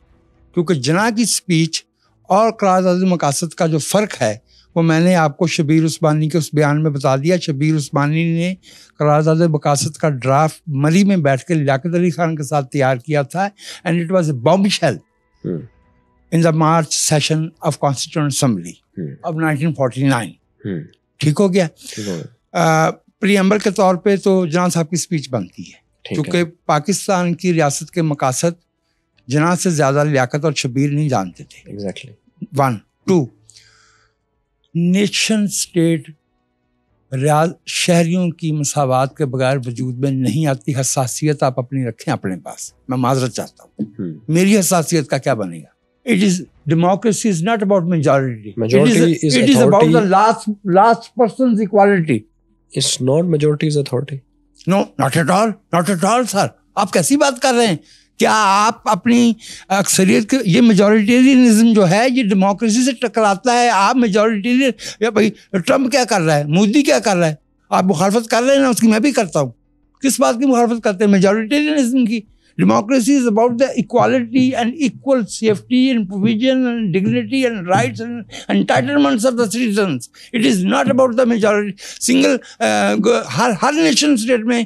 کیونکہ جناح کی سپیچ اور قرارداد مقاصد کا جو فرق ہے وہ میں نے آپ کو شبیر عثمانی کے اس بیان میں بتا دیا. شبیر عثمانی نے قرارداد مقاصد کا ڈرافٹ مری میں بیٹھ کے لیاقت علی خان کے ساتھ تیار کیا تھا, and it was a bombshell in the March session of constituent assembly of 1949. ٹھیک ہو گیا. پری ایمبل کے طور پہ تو جناح صاحب کی سپیچ بنتی ہے, کیونکہ پاکستان کی ریاست کے مقاصد جناح سے زیادہ لیاقت اور شبیر نہیں جانتے تھے. 1 2 نیشن سٹیٹ ریاض شہریوں کی مساوات کے بغیر وجود میں نہیں آتی. حساسیت آپ اپنی رکھیں اپنے پاس. میں معذرت چاہتا ہوں, میری حساسیت کا کیا بنے گا؟ It is democracy is not about majority. It is about the last person's equality. It's not majority's authority. No, not at all. Not at all, sir. آپ کیسی بات کر رہے ہیں؟ کیا آپ اپنی اکثریت کے یہ میجورٹیرینزم جو ہے یہ ڈیموکریسی سے ٹکراتا ہے؟ آپ میجورٹیرین یا بھائی ٹرمپ کیا کر رہا ہے، مودی کیا کر رہا ہے، آپ مخالفت کر رہے ہیں نا اس کی، میں بھی کرتا ہوں. کس بات کی مخالفت کرتے ہیں؟ میجورٹیرینزم کی. Democracy is about the equality and equal safety and provision and dignity and rights and entitlements of the citizens. It is not about the majority. Single Hare nation state میں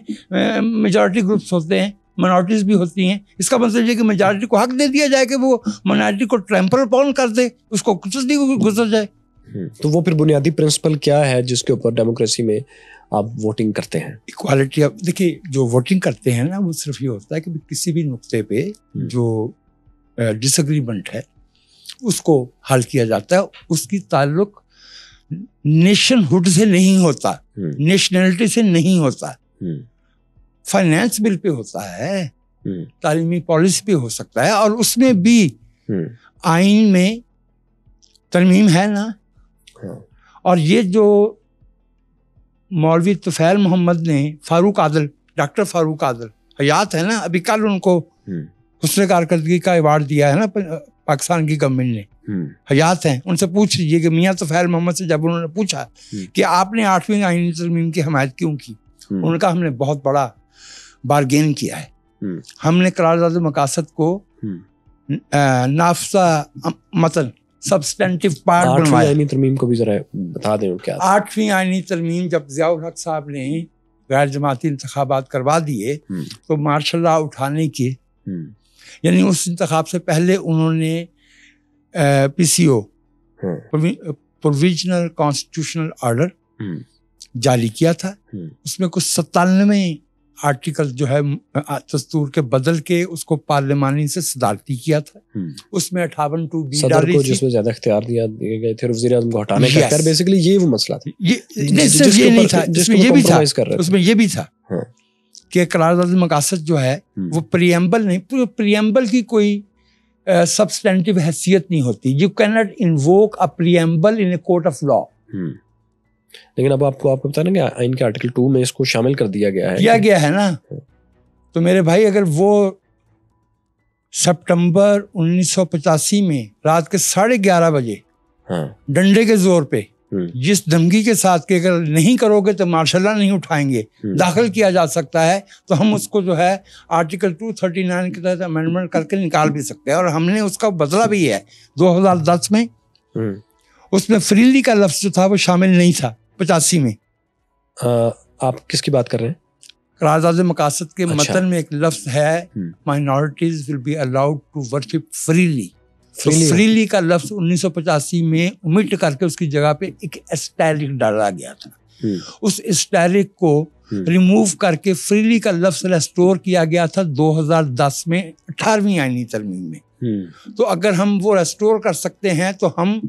میجورٹی گروپس ہوتے ہیں، minorities بھی ہوتی ہیں. اس کا مطلب یہ کہ میجورٹی کو حق دے دیا جائے کہ وہ منارٹی کو ٹریمپل اپون کر دے، اس کو کچھ نہیں گزر جائے. تو وہ پھر بنیادی پرنسپل کیا ہے جس کے اوپر ڈیموکریسی میں آپ ووٹنگ کرتے ہیں؟ ایکوالٹی. اب دیکھیے جو ووٹنگ کرتے ہیں نا وہ صرف یہ ہوتا ہے کہ کسی بھی نقطے پہ جو ڈس ایگریمنٹ ہے اس کو حل کیا جاتا ہے. اس کی تعلق نیشن ہوڈ سے نہیں ہوتا، نیشنلٹی سے نہیں ہوتا. فائنینس بل پہ ہوتا ہے، تعلیمی پالیسی پہ ہو سکتا ہے، اور اس میں بھی آئین میں ترمیم ہے نا. اور یہ جو مولوی طفیل محمد نے فاروق عادل، ڈاکٹر فاروق عادل حیات ہے نا، ابھی کل ان کو حسن کارکردگی کا ایوارڈ دیا ہے نا پاکستان کی گورنمنٹ نے، حیات ہیں. ان سے پوچھ لیجیے کہ میاں طفیل محمد سے جب انہوں نے پوچھا کہ آپ نے 8ویں آئینی ترمیم کی حمایت کیوں کی، انہوں نے کہا ہم نے بہت بڑا بارگین کیا ہے. ہم نے قرارداد مقاصد کو نافذہ متن سبسٹینٹیو پارٹ بنوایا. 8ویں آئینی ترمیم کو بھی ذرا بتا دیں کیا. 8ویں آئینی ترمیم جب ضیاء الحق صاحب نے غیر جماعتی انتخابات کروا دیے تو مارشل لا اٹھانے کے، یعنی اس انتخاب سے پہلے انہوں نے پی سی او پروویژنل کانسٹیٹیوشنل آرڈر جاری کیا تھا. اس میں کچھ 97 آرٹیکل جو ہے دستور کے بدل کے اس کو پارلیمانی سے صدارتی کیا تھا. اس میں 58(2)(b ڈالی تھی جس میں زیادہ اختیار دیے گئے تھے وزیر اعظم کو ہٹانے کا. بیسیکلی یہ وہ مسئلہ تھا. یہ نہیں تھا، اس میں یہ بھی تھا، اس میں یہ بھی تھا کہ قرارداد مقاصد جو ہے وہ پریمبل نہیں، پریمبل کی کوئی سبسٹینٹیو حیثیت نہیں ہوتی. You can not invoke a preamble in a court of law. لیکن اب آپ کو بتانا کہ آئین کے آرٹیکل 2 میں اس کو شامل کر دیا گیا ہے نا. تو میرے بھائی اگر وہ سپٹمبر 1985 میں رات کے 11:30 بجے ڈنڈے کے زور پہ جس دھمکی کے ساتھ کہ اگر نہیں کرو گے تو مارشل لا نہیں اٹھائیں گے داخل کیا جا سکتا ہے، تو ہم اس کو جو ہے آرٹیکل 239 کے تحت امینڈمنٹ کر کے نکال بھی سکتے ہیں. اور ہم نے اس کا بدلا بھی ہے 2010 میں. اس میں فریلی کا لفظ جو تھا وہ شامل نہیں تھا 85 میں. آپ کس کی بات کر رہے ہیں؟ قرارداد مقاصد کے متن میں ایک لفظ ہے minorities will be allowed to worship freely. Freely کا لفظ 1985 میں omit کر کے اس کی جگہ پہ ایک اسٹیرک ڈالا گیا تھا. اس اسٹیرک کو ریموو کر کے فریلی کا لفظ ریسٹور کیا گیا تھا 2010 میں 18ویں آئینی ترمیم میں. تو اگر ہم وہ ریسٹور کر سکتے ہیں تو ہم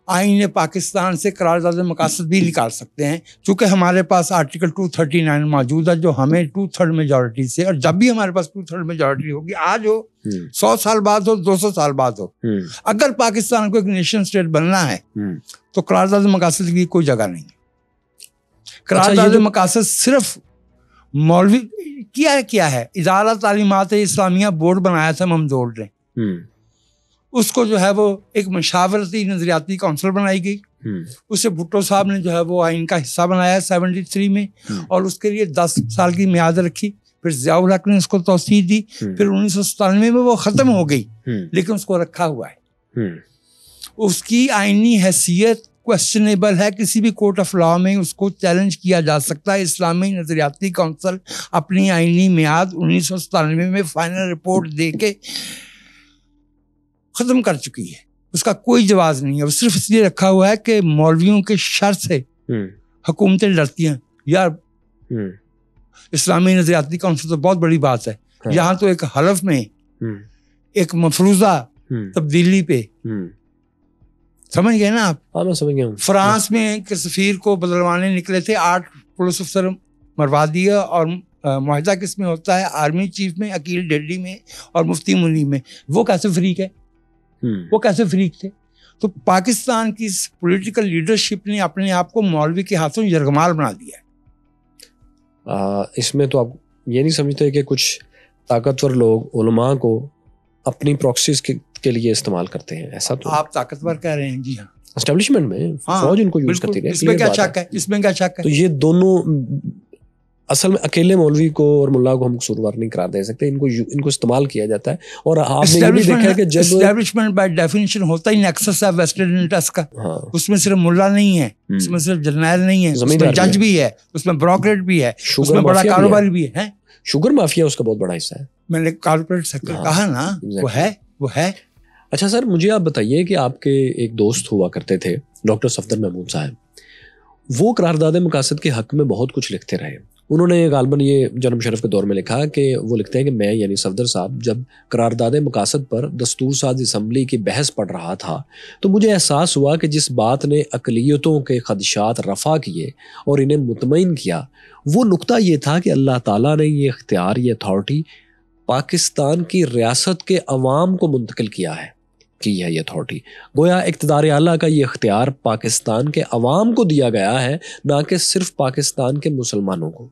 آئین پاکستان سے قرارداد مقاصد بھی نکال سکتے ہیں. چونکہ ہمارے پاس آرٹیکل 239 موجود ہے جو ہمیں 2/3 میجورٹی سے، اور جب بھی ہمارے پاس 2/3 میجورٹی ہوگی، آج ہو 100 سال بعد ہو 200 سال بعد ہو، اگر پاکستان کو ایک نیشن اسٹیٹ بننا ہے تو قرارداد مقاصد کی کوئی جگہ نہیں. قرارداد مقاصد صرف مولوی کیا ہے، ادارہ تعلیمات اسلامیہ بورڈ بنایا تھا ممدوڑ نے، اس کو جو ہے وہ ایک مشاورتی نظریاتی کونسل بنائی گئی. اسے بھٹو صاحب نے جو ہے وہ آئین کا حصہ بنایا 73 میں، اور اس کے لیے 10 سال کی میعاد رکھی. پھر ضیاء الحق نے اس کو توسیع دی. پھر 1997 میں وہ ختم ہو گئی، لیکن اس کو رکھا ہوا ہے. اس کی آئینی حیثیت کوشچنیبل ہے، کسی بھی کورٹ آف لا میں اس کو چیلنج کیا جا سکتا ہے. اسلامی نظریاتی کونسل اپنی آئینی میعاد 1997 میں فائنل رپورٹ دے کے ختم کر چکی ہے. اس کا کوئی جواز نہیں ہے. وہ صرف اس لیے رکھا ہوا ہے کہ مولویوں کے شر سے حکومتیں ڈرتی ہیں. یار اسلامی نظریاتی کونسل تو بہت بڑی بات ہے. یہاں تو ایک حلف میں ایک مفروضہ تبدیلی پہ سمجھ گئے نا آپ؟ ہاں میں سمجھ گیا ہوں. فرانس میں کہ سفیر کو بدلوانے نکلے تھے، 8 پولیس افسر مروا دیا، اور معاہدہ کس میں ہوتا ہے؟ آرمی چیف میں، عقیل ڈیڈی میں اور مفتی منی میں. وہ کیسے فریق ہے؟ وہ کیسے فریق تھے؟ تو پاکستان کی پولیٹیکل لیڈرشپ نے اپنے آپ کو مولوی کے ہاتھوں یرغمال بنا دیا ہے. اس میں تو آپ یہ نہیں سمجھتے کہ کچھ طاقتور لوگ علماء کو اپنی پروکسیز کے لیے استعمال کرتے ہیں؟ ایسا تو آپ طاقتور کہہ رہے ہیں. جی ہاں، اسٹیبلشمنٹ میں فوج ان کو یوز کرتی ہے. اس میں کیا شک ہے؟ اس میں کیا شک ہے؟ تو یہ دونوں اصل میں اکیلے مولوی کو اور ملا کو ہم قصوروار نہیں قرار دے سکتے. ان کو استعمال کیا جاتا ہے. اور آپ نے یہ بھی دیکھا ہے کہ جب اسٹیبلشمنٹ بائی ڈیفینیشن ہوتا ہی نیکسس ہے ویسٹرن انٹرسٹ کا. اس میں صرف ملا نہیں ہے، اس میں صرف جرنیل نہیں ہے، اس میں جج بھی ہے، اس میں بروکریٹ بھی ہے، اس میں بڑا کاروباری بھی ہے. شوگر مافیا اس کا بہت بڑا حصہ ہے. میں نے کارپوریٹ سیکٹر کہا نا، وہ ہے. اچھا سر، مجھے آپ بتائیے کہ آپ کے ایک دوست ہوا کرتے تھے ڈاکٹر صفدر محمود صاحب. وہ قرارداد مقاصد کے حق میں بہت کچھ لکھتے رہے. انہوں نے غالباً یہ جنم شرف کے دور میں لکھا کہ وہ لکھتے ہیں کہ میں یعنی صفدر صاحب جب قرارداد مقاصد پر دستور ساز اسمبلی کی بحث پڑھ رہا تھا تو مجھے احساس ہوا کہ جس بات نے اقلیتوں کے خدشات رفع کیے اور انہیں مطمئن کیا وہ نقطہ یہ تھا کہ اللہ تعالیٰ نے یہ اختیار، یہ اتھارٹی پاکستان کی ریاست کے عوام کو منتقل کیا ہے یہ اتھارٹی. گویا اقتدار اعلیٰ کا یہ اختیار پاکستان کے عوام کو دیا گیا ہے، نہ کہ صرف پاکستان کے مسلمانوں کو.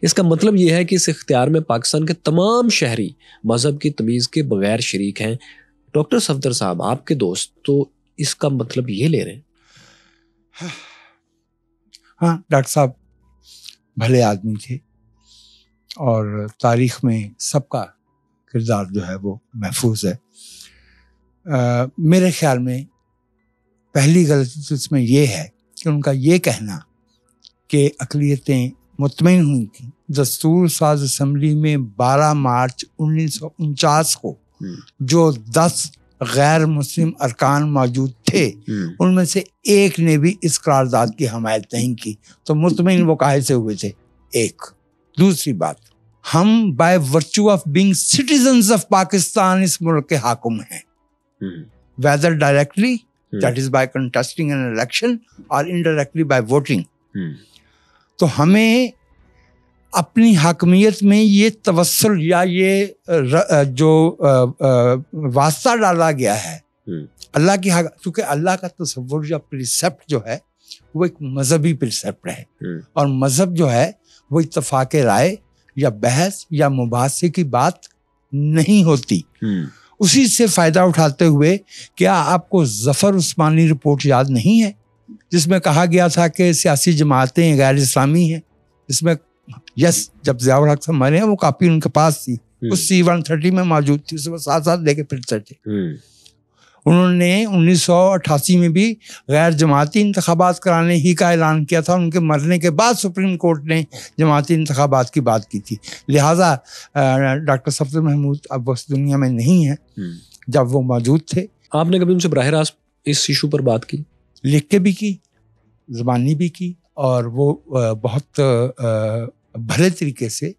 اس کا مطلب یہ ہے کہ اس اختیار میں پاکستان کے تمام شہری مذہب کی تمیز کے بغیر شریک ہیں. ڈاکٹر صفدر صاحب آپ کے دوست تو اس کا مطلب یہ لے رہے ہیں؟ ہاں ڈاکٹر صاحب بھلے آدمی تھے اور تاریخ میں سب کا کردار جو ہے وہ محفوظ ہے. میرے خیال میں پہلی غلطی تو اس میں یہ ہے کہ ان کا یہ کہنا کہ اقلیتیں مطمئن ہوئی تھیں. دستور ساز اسمبلی میں 12 مارچ 1949 کو جو 10 غیر مسلم ارکان موجود تھے ان میں سے ایک نے بھی اس قرارداد کی حمایت نہیں کی، تو مطمئن وہ کاہے سے ہوئے تھے؟ ایک. دوسری بات، ہم by virtue of being citizens of Pakistan اس ملک کے حاکم ہیں، whether directly, that is by contesting an election, or indirectly by voting. تو ہمیں اپنی حاکمیت میں یہ توسل یا یہ جو واسطہ ڈالا گیا ہے اللہ کی کیونکہ اللہ کا تصور یا پرسیپٹ جو ہے وہ ایک مذہبی پرسیپٹ ہے، اور مذہب جو ہے وہ اتفاق رائے یا بحث یا مباحثے کی بات نہیں ہوتی. اسی سے فائدہ اٹھاتے ہوئے کیا آپ کو ظفر عثمانی رپورٹ یاد نہیں ہے جس میں کہا گیا تھا کہ سیاسی جماعتیں غیر اسلامی ہیں؟ اس میں جب ضیاء الحق صاحب مرے وہ کاپی ان کے پاس تھی، اس C-130 میں موجود تھی، اس میں ساتھ لے کے پھرتے تھے. انہوں نے 1988 میں بھی غیر جماعتی انتخابات کرانے ہی کا اعلان کیا تھا. ان کے مرنے کے بعد سپریم کورٹ نے جماعتی انتخابات کی بات کی تھی. لہٰذا ڈاکٹر صفدر محمود اب اس دنیا میں نہیں ہے، جب وہ موجود تھے. آپ نے کبھی ان سے براہ راست اس ایشو پر بات کی؟ لکھ کے بھی کی، زبانی بھی کی، اور وہ بہت بھلے طریقے سے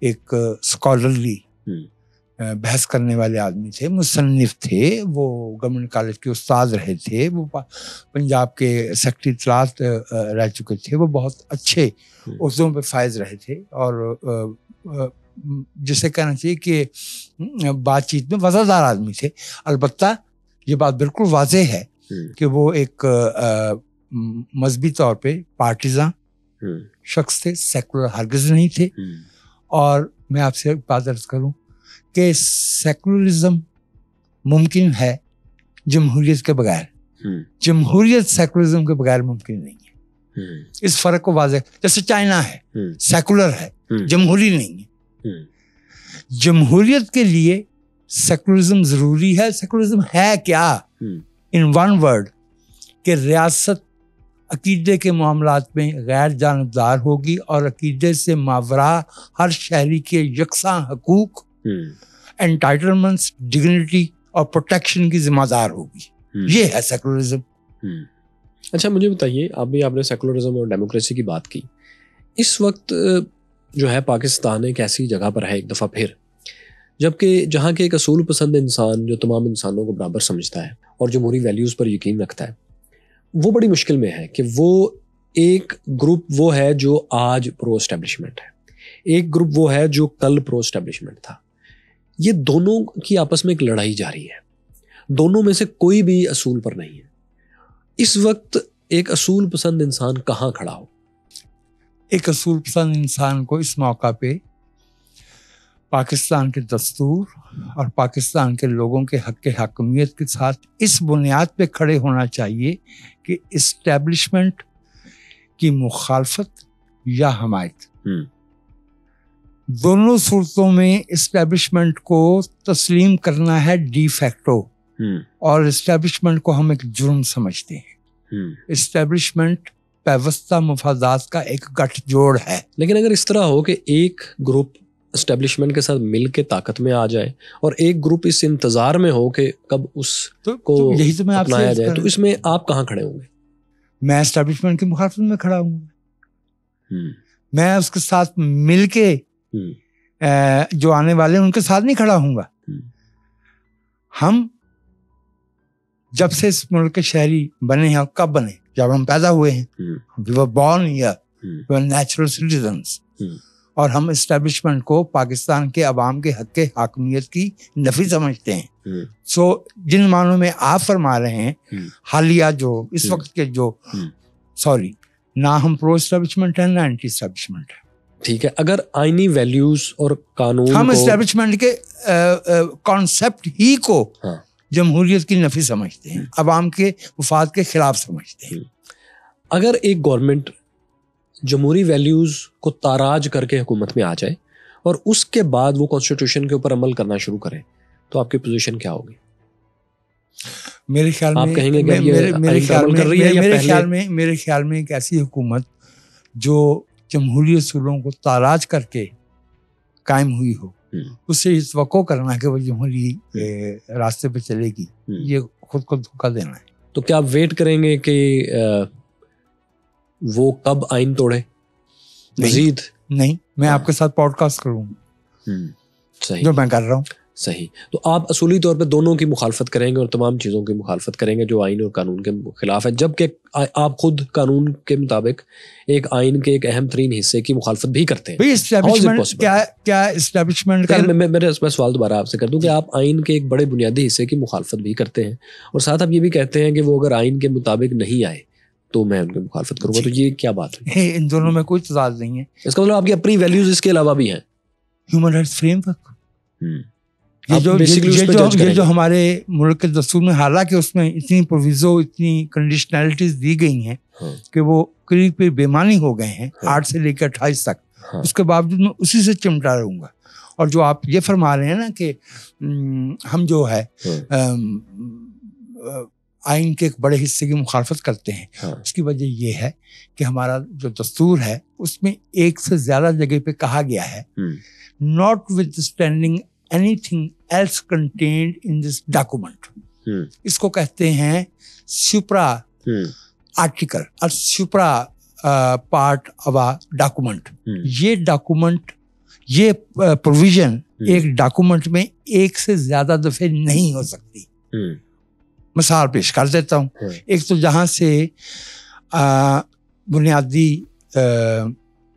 ایک اسکالرلی بحث کرنے والے آدمی تھے، مصنف تھے. وہ گورنمنٹ کالج کے استاد رہے تھے، وہ پنجاب کے سیکرٹری اطلاعات رہ چکے تھے. وہ بہت اچھے عہدوں پہ فائز رہے تھے، اور جسے کہنا چاہیے کہ بات چیت میں وفادار آدمی تھے. البتہ یہ بات بالکل واضح ہے کہ وہ ایک مذہبی طور پہ پارٹیزاں شخص تھے، سیکولر ہرگز نہیں تھے. اور میں آپ سے ایک بات عرض کروں کہ سیکولرزم ممکن ہے جمہوریت کے بغیر، جمہوریت سیکولرزم کے بغیر ممکن نہیں ہے. اس فرق کو واضح، جیسے چائنا ہے سیکولر ہے، جمہوری نہیں ہے. جمہوریت کے لیے سیکولرزم ضروری ہے. سیکولرزم ہے کیا؟ ان ون ورڈ کہ ریاست عقیدے کے معاملات میں غیر جانبدار ہوگی اور عقیدے سے ماوراء ہر شہری کے یکساں حقوق، انٹائٹلمنٹس، ڈگنیٹی اور پروٹیکشن کی ذمہ دار ہوگی. یہ ہے سیکولرزم. اچھا مجھے بتائیے، آپ نے سیکولرزم اور ڈیموکریسی کی بات کی. اس وقت جو ہے پاکستان ایک ایسی جگہ پر ہے ایک دفعہ پھر جبکہ جہاں کے ایک اصول پسند انسان جو تمام انسانوں کو برابر سمجھتا ہے اور جمہوری ویلیوز پر یقین رکھتا ہے وہ بڑی مشکل میں ہے کہ وہ ایک گروپ وہ ہے جو آج پرو اسٹیبلشمنٹ ہے, ایک گروپ وہ ہے جو کل پرو اسٹیبلشمنٹ تھا. یہ دونوں کی آپس میں ایک لڑائی جاری ہے, دونوں میں سے کوئی بھی اصول پر نہیں ہے. اس وقت ایک اصول پسند انسان کہاں کھڑا ہو؟ ایک اصول پسند انسان کو اس موقع پہ پاکستان کے دستور اور پاکستان کے لوگوں کے حق حاکمیت کے ساتھ اس بنیاد پہ کھڑے ہونا چاہیے کہ اسٹیبلشمنٹ کی مخالفت یا حمایت, دونوں صورتوں میں اسٹیبلشمنٹ کو تسلیم کرنا ہے ڈی فیکٹو, اور اسٹیبلشمنٹ کو ہم ایک جرم سمجھتے ہیں. اسٹیبلشمنٹ پیوستہ مفادات کا ایک گٹھ جوڑ ہے. لیکن اگر اس طرح ہو کہ ایک گروپ اسٹیبلشمنٹ کے ساتھ مل کے طاقت میں آ جائے اور ایک گروپ اس انتظار میں ہو کہ کب اس کو یہی تو میں اپنایا جائے, تو اس میں آپ کہاں کھڑے ہوں گے؟ میں اسٹیبلشمنٹ کی مخالفت میں کھڑا ہوں. میں اس کے ساتھ مل کے جو آنے والے ہیں ان کے ساتھ نہیں کھڑا ہوں گا. ہم جب سے اس ملک کے شہری بنے ہیں, کب بنے؟ جب ہم پیدا ہوئے ہیں. We were born here. We were natural citizens. اور ہم اسٹیبلشمنٹ کو پاکستان کے عوام کے حق حاکمیت کی نفی سمجھتے ہیں. سو جن معنوں میں آپ فرما رہے ہیں حالیہ جو اس وقت کے جو نہ ہم پرو اسٹیبلشمنٹ ہیں نہ اینٹی اسٹیبلشمنٹ ہے. ٹھیک ہے, اگر آئینی ویلیوز اور قانون ہم اسٹیبلشمنٹ کے کانسیپٹ ہی کو جمہوریت کی نفی سمجھتے ہیں, عوام کے مفاد کے خلاف سمجھتے ہیں. اگر ایک گورنمنٹ جمہوری ویلیوز کو تاراج کر کے حکومت میں آ جائے اور اس کے بعد وہ کانسٹیٹیوشن کے اوپر عمل کرنا شروع کرے, تو آپ کی پوزیشن کیا ہوگی؟ میرے خیال میں آپ کہیں گے کہ میرے خیال میں ایک ایسی حکومت جو جمہوری اصولوں کو تاراج کر کے قائم ہوئی ہو, اس سے اس توقع کرنا کہ وہ جمہوری راستے پہ چلے گی, یہ خود کو دھوکہ دینا ہے. تو کیا آپ ویٹ کریں گے کہ وہ کب آئین توڑے؟ مزید نہیں, میں آپ کے ساتھ پوڈ کاسٹ کروں صحیح جو میں کر رہا ہوں. صحیح. تو آپ اصولی طور پہ دونوں کی مخالفت کریں گے اور تمام چیزوں کی مخالفت کریں گے جو آئین اور قانون کے خلاف ہے, جبکہ آپ خود قانون کے مطابق ایک آئین کے ایک اہم ترین حصے کی مخالفت بھی کرتے ہیں. کیا اسٹیبلشمنٹ میرے سوال دوبارہ آپ سے کر دوں کہ آپ آئین کے ایک بڑے بنیادی حصے کی مخالفت بھی کرتے ہیں اور ساتھ آپ یہ بھی کہتے ہیں کہ وہ اگر آئین کے مطابق نہیں آئے تو میں ان کی مخالفت کروں گا, تو یہ کیا بات ہے؟ ان دونوں میں کوئی تضاد نہیں ہے. اس کا مطلب آپ کی اپنی ویلیوز اس کے علاوہ بھی ہیں. ہیومن رائٹس فریم ورک یہ جو ہمارے ملک کے دستور میں, حالانکہ اس میں اتنی پروویزو اتنی کنڈیشنلٹیز دی گئی ہیں کہ وہ قریب بےمانی ہو گئے ہیں 8 سے لے کے 28 تک, اس کے باوجود میں اسی سے چمٹا رہوں گا. اور جو آپ یہ فرما رہے ہیں نا کہ ہم جو ہے آئین کے ایک بڑے حصے کی مخالفت کرتے ہیں, اس کی وجہ یہ ہے کہ ہمارا جو دستور ہے اس میں ایک سے زیادہ جگہ پہ کہا گیا ہے not withstanding anything else contained in this document. اس کو کہتے ہیں سپرا آرٹیکل اور سپرا پارٹ آف ا ڈاکومنٹ. یہ ڈاکومنٹ, یہ پروویژن ایک ڈاکومنٹ میں ایک سے زیادہ دفعے نہیں ہو سکتی. مثال پیش کر دیتا ہوں. ایک تو جہاں سے بنیادی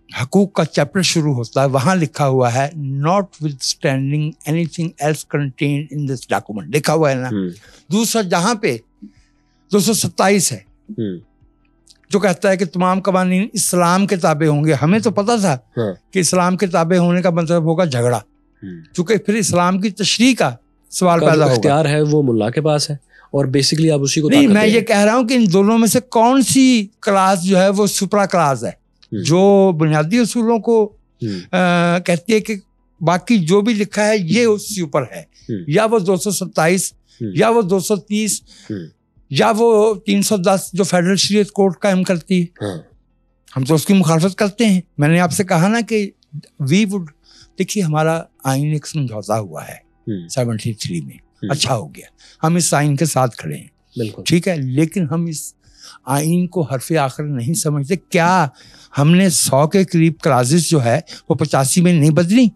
حقوق کا چیپٹر شروع ہوتا ہے وہاں لکھا ہوا ہے notwithstanding anything else contained in this document, لکھا ہوا ہے نا. دوسرا جہاں پہ 227 ہے جو کہتا ہے کہ تمام قوانین اسلام کے تابع ہوں گے. ہمیں تو پتا تھا کہ اسلام کے تابع ہونے کا مطلب ہوگا جھگڑا, چونکہ پھر اسلام کی تشریح کا سوال پیدا ہوگا. اختیار ہے وہ ملا کے پاس ہے اور بیسکلی آپ اسی کو نہیں. میں یہ کہہ رہا ہوں کہ ان دونوں میں سے کون سی کلاس جو ہے وہ سپرا کلاس ہے جو بنیادی اصولوں کو کہتی ہے کہ باقی جو بھی لکھا ہے یہ اس سے اوپر ہے, یا وہ 227 یا وہ 230 یا وہ 310 جو فیڈرل شریعت کورٹ قائم کرتی ہے. ہم تو اس کی مخالفت کرتے ہیں. میں نے آپ سے کہا نا کہ دیکھیے ہمارا آئین ایک سمجھوتا ہوا ہے 73 میں, اچھا ہو گیا, ہم اس آئین کے ساتھ کھڑے ہیں, بالکل ٹھیک ہے, لیکن ہم اس آئین کو حرف آخر نہیں سمجھتے. کیا ہم نے 100 کے قریب کلازز جو ہے وہ 85 میں نہیں بدلی؟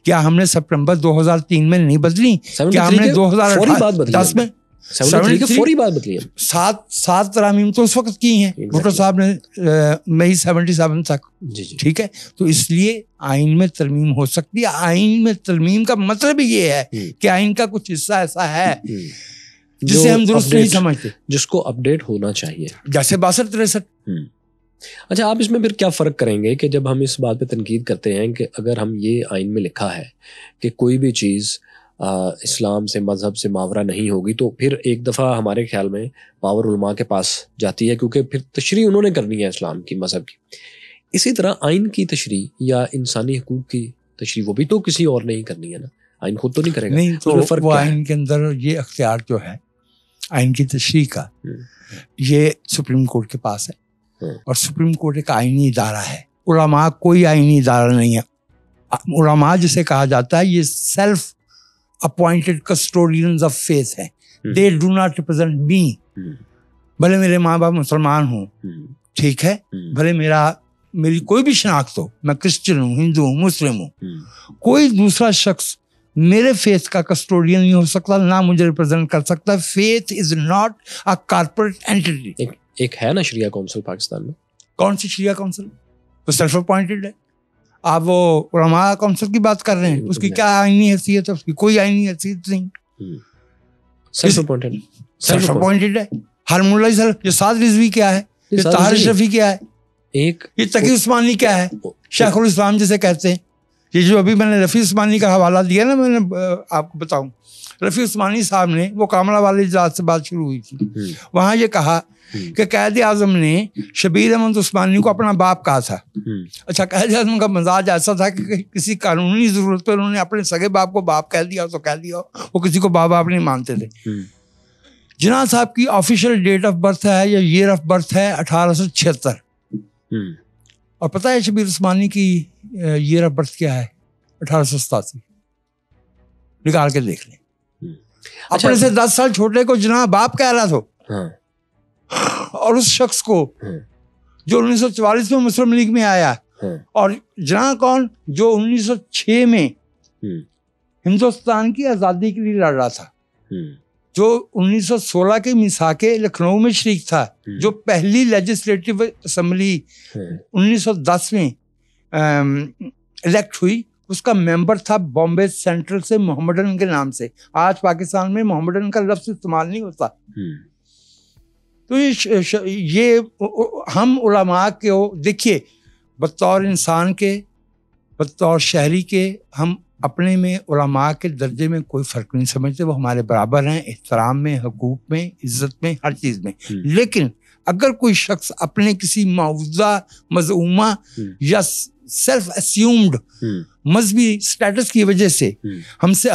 کیا ہم نے سپٹمبر 2003 میں نہیں بدلی؟ کیا ہم نے 2010 میں فوری بات بدلی ہے. 7 ترامیم تو اس وقت کی ہیں بھٹو صاحب نے مئی 77 تک. ٹھیک ہے, تو اس لیے آئین میں ترمیم ہو سکتی ہے. آئین میں ترمیم کا مطلب یہ ہے کہ آئین کا کچھ حصہ ایسا ہے جسے ہم درست نہیں سمجھتے, جس کو اپڈیٹ ہونا چاہیے, جیسے 62-63. اچھا, آپ اس میں پھر کیا فرق کریں گے کہ جب ہم اس بات پہ تنقید کرتے ہیں کہ اگر ہم یہ آئین میں لکھا ہے کہ کوئی بھی چیز اسلام سے, مذہب سے ماورا نہیں ہوگی, تو پھر ایک دفعہ ہمارے خیال میں پاور علماء کے پاس جاتی ہے, کیونکہ پھر تشریح انہوں نے کرنی ہے اسلام کی, مذہب کی. اسی طرح آئین کی تشریح یا انسانی حقوق کی تشریح وہ بھی تو کسی اور نے ہی کرنی ہے نا, آئین خود تو نہیں کرے گا. نہیں, تو وہ آئین کے اندر یہ اختیار جو ہے آئین کی تشریح کا, یہ سپریم کورٹ کے پاس ہے, اور سپریم کورٹ ایک آئینی ادارہ ہے. علماء کوئی آئینی ادارہ نہیں ہے. علماء جسے کہا جاتا ہے یہ self appointed custodians of faith ہیں. دے ڈو ناٹ ریپرزینٹ می. بھلے میرے ماں باپ مسلمان ہوں, ٹھیک ہے, بھلے میری کوئی بھی شناخت ہو, میں کرسچن ہوں, ہندو ہوں, مسلم ہوں, کوئی دوسرا شخص میرے فیتھ کا کسٹوڈین نہیں ہو سکتا, نہ مجھے ریپرزینٹ کر سکتا. Faith is not a corporate entity. ایک ہے نا شریعہ کونسل پاکستان میں. کون سی شریعہ کونسل؟ وہ سیلف اپوائنٹڈ ہے. آپ وہ علماء کونسل کی بات کر رہے ہیں, اس کی کیا آئینی حیثیت ہے؟ اس کی کوئی آئینی حیثیت نہیں. سیلف اپوائنٹڈ ہے. ہر ملا سیلف. یہ سعد رضوی کیا ہے؟ یہ طاہر اشرفی کیا ہے؟ یہ تقی عثمانی کیا ہے؟ شیخ الاسلام جسے کہتے ہیں. یہ جو ابھی میں نے رفیع عثمانی کا حوالہ دیا نا, میں نے آپ کو بتاؤں, رفیع عثمانی صاحب نے, وہ کاملہ والے اجلاس سے بات شروع ہوئی تھی, وہاں یہ کہا کہ قائد اعظم نے شبیر احمد عثمانی کو اپنا باپ کہا تھا. اچھا, قائد اعظم کا مزاج ایسا تھا کہ کسی قانونی ضرورت پہ انہوں نے اپنے سگے باپ کو باپ کہہ دیا تو کہہ دیا, وہ کسی کو باپ نہیں مانتے تھے. جناح صاحب کی آفیشیل ڈیٹ آف برتھ ہے یا ایئر آف برتھ ہے 1876, اور پتہ ہے شبیر عثمانی کی ایئر آف برتھ کیا ہے؟ 1887. نکال کے دیکھ لیں. اپنے سے 10 سال چھوٹے کو جناح باپ کہہ رہا تھا, اور اس شخص کو جو 1944 میں مسلم لیگ میں آیا, اور جناح کون, جو 1906 میں ہندوستان کی آزادی کے لیے لڑ رہا تھا, جو 1916 کے میثاق لکھنؤ میں شریک تھا, جو پہلی لیجسلیٹو اسمبلی 1910 میں الیکٹ ہوئی, اس کا ممبر تھا بامبے سینٹرل سے محمدن کے نام سے. آج پاکستان میں محمدن کا لفظ استعمال نہیں ہوتا. تو یہ ہم علماء کو دیکھیے, بطور انسان کے, بطور شہری کے, ہم اپنے میں علماء کے درجے میں کوئی فرق نہیں سمجھتے. وہ ہمارے برابر ہیں, احترام میں, حقوق میں, عزت میں, ہر چیز میں. لیکن اگر کوئی شخص اپنے کسی معوضہ, مزعومہ یا سیلف اسیومڈ مذہبی سٹیٹس کی وجہ سے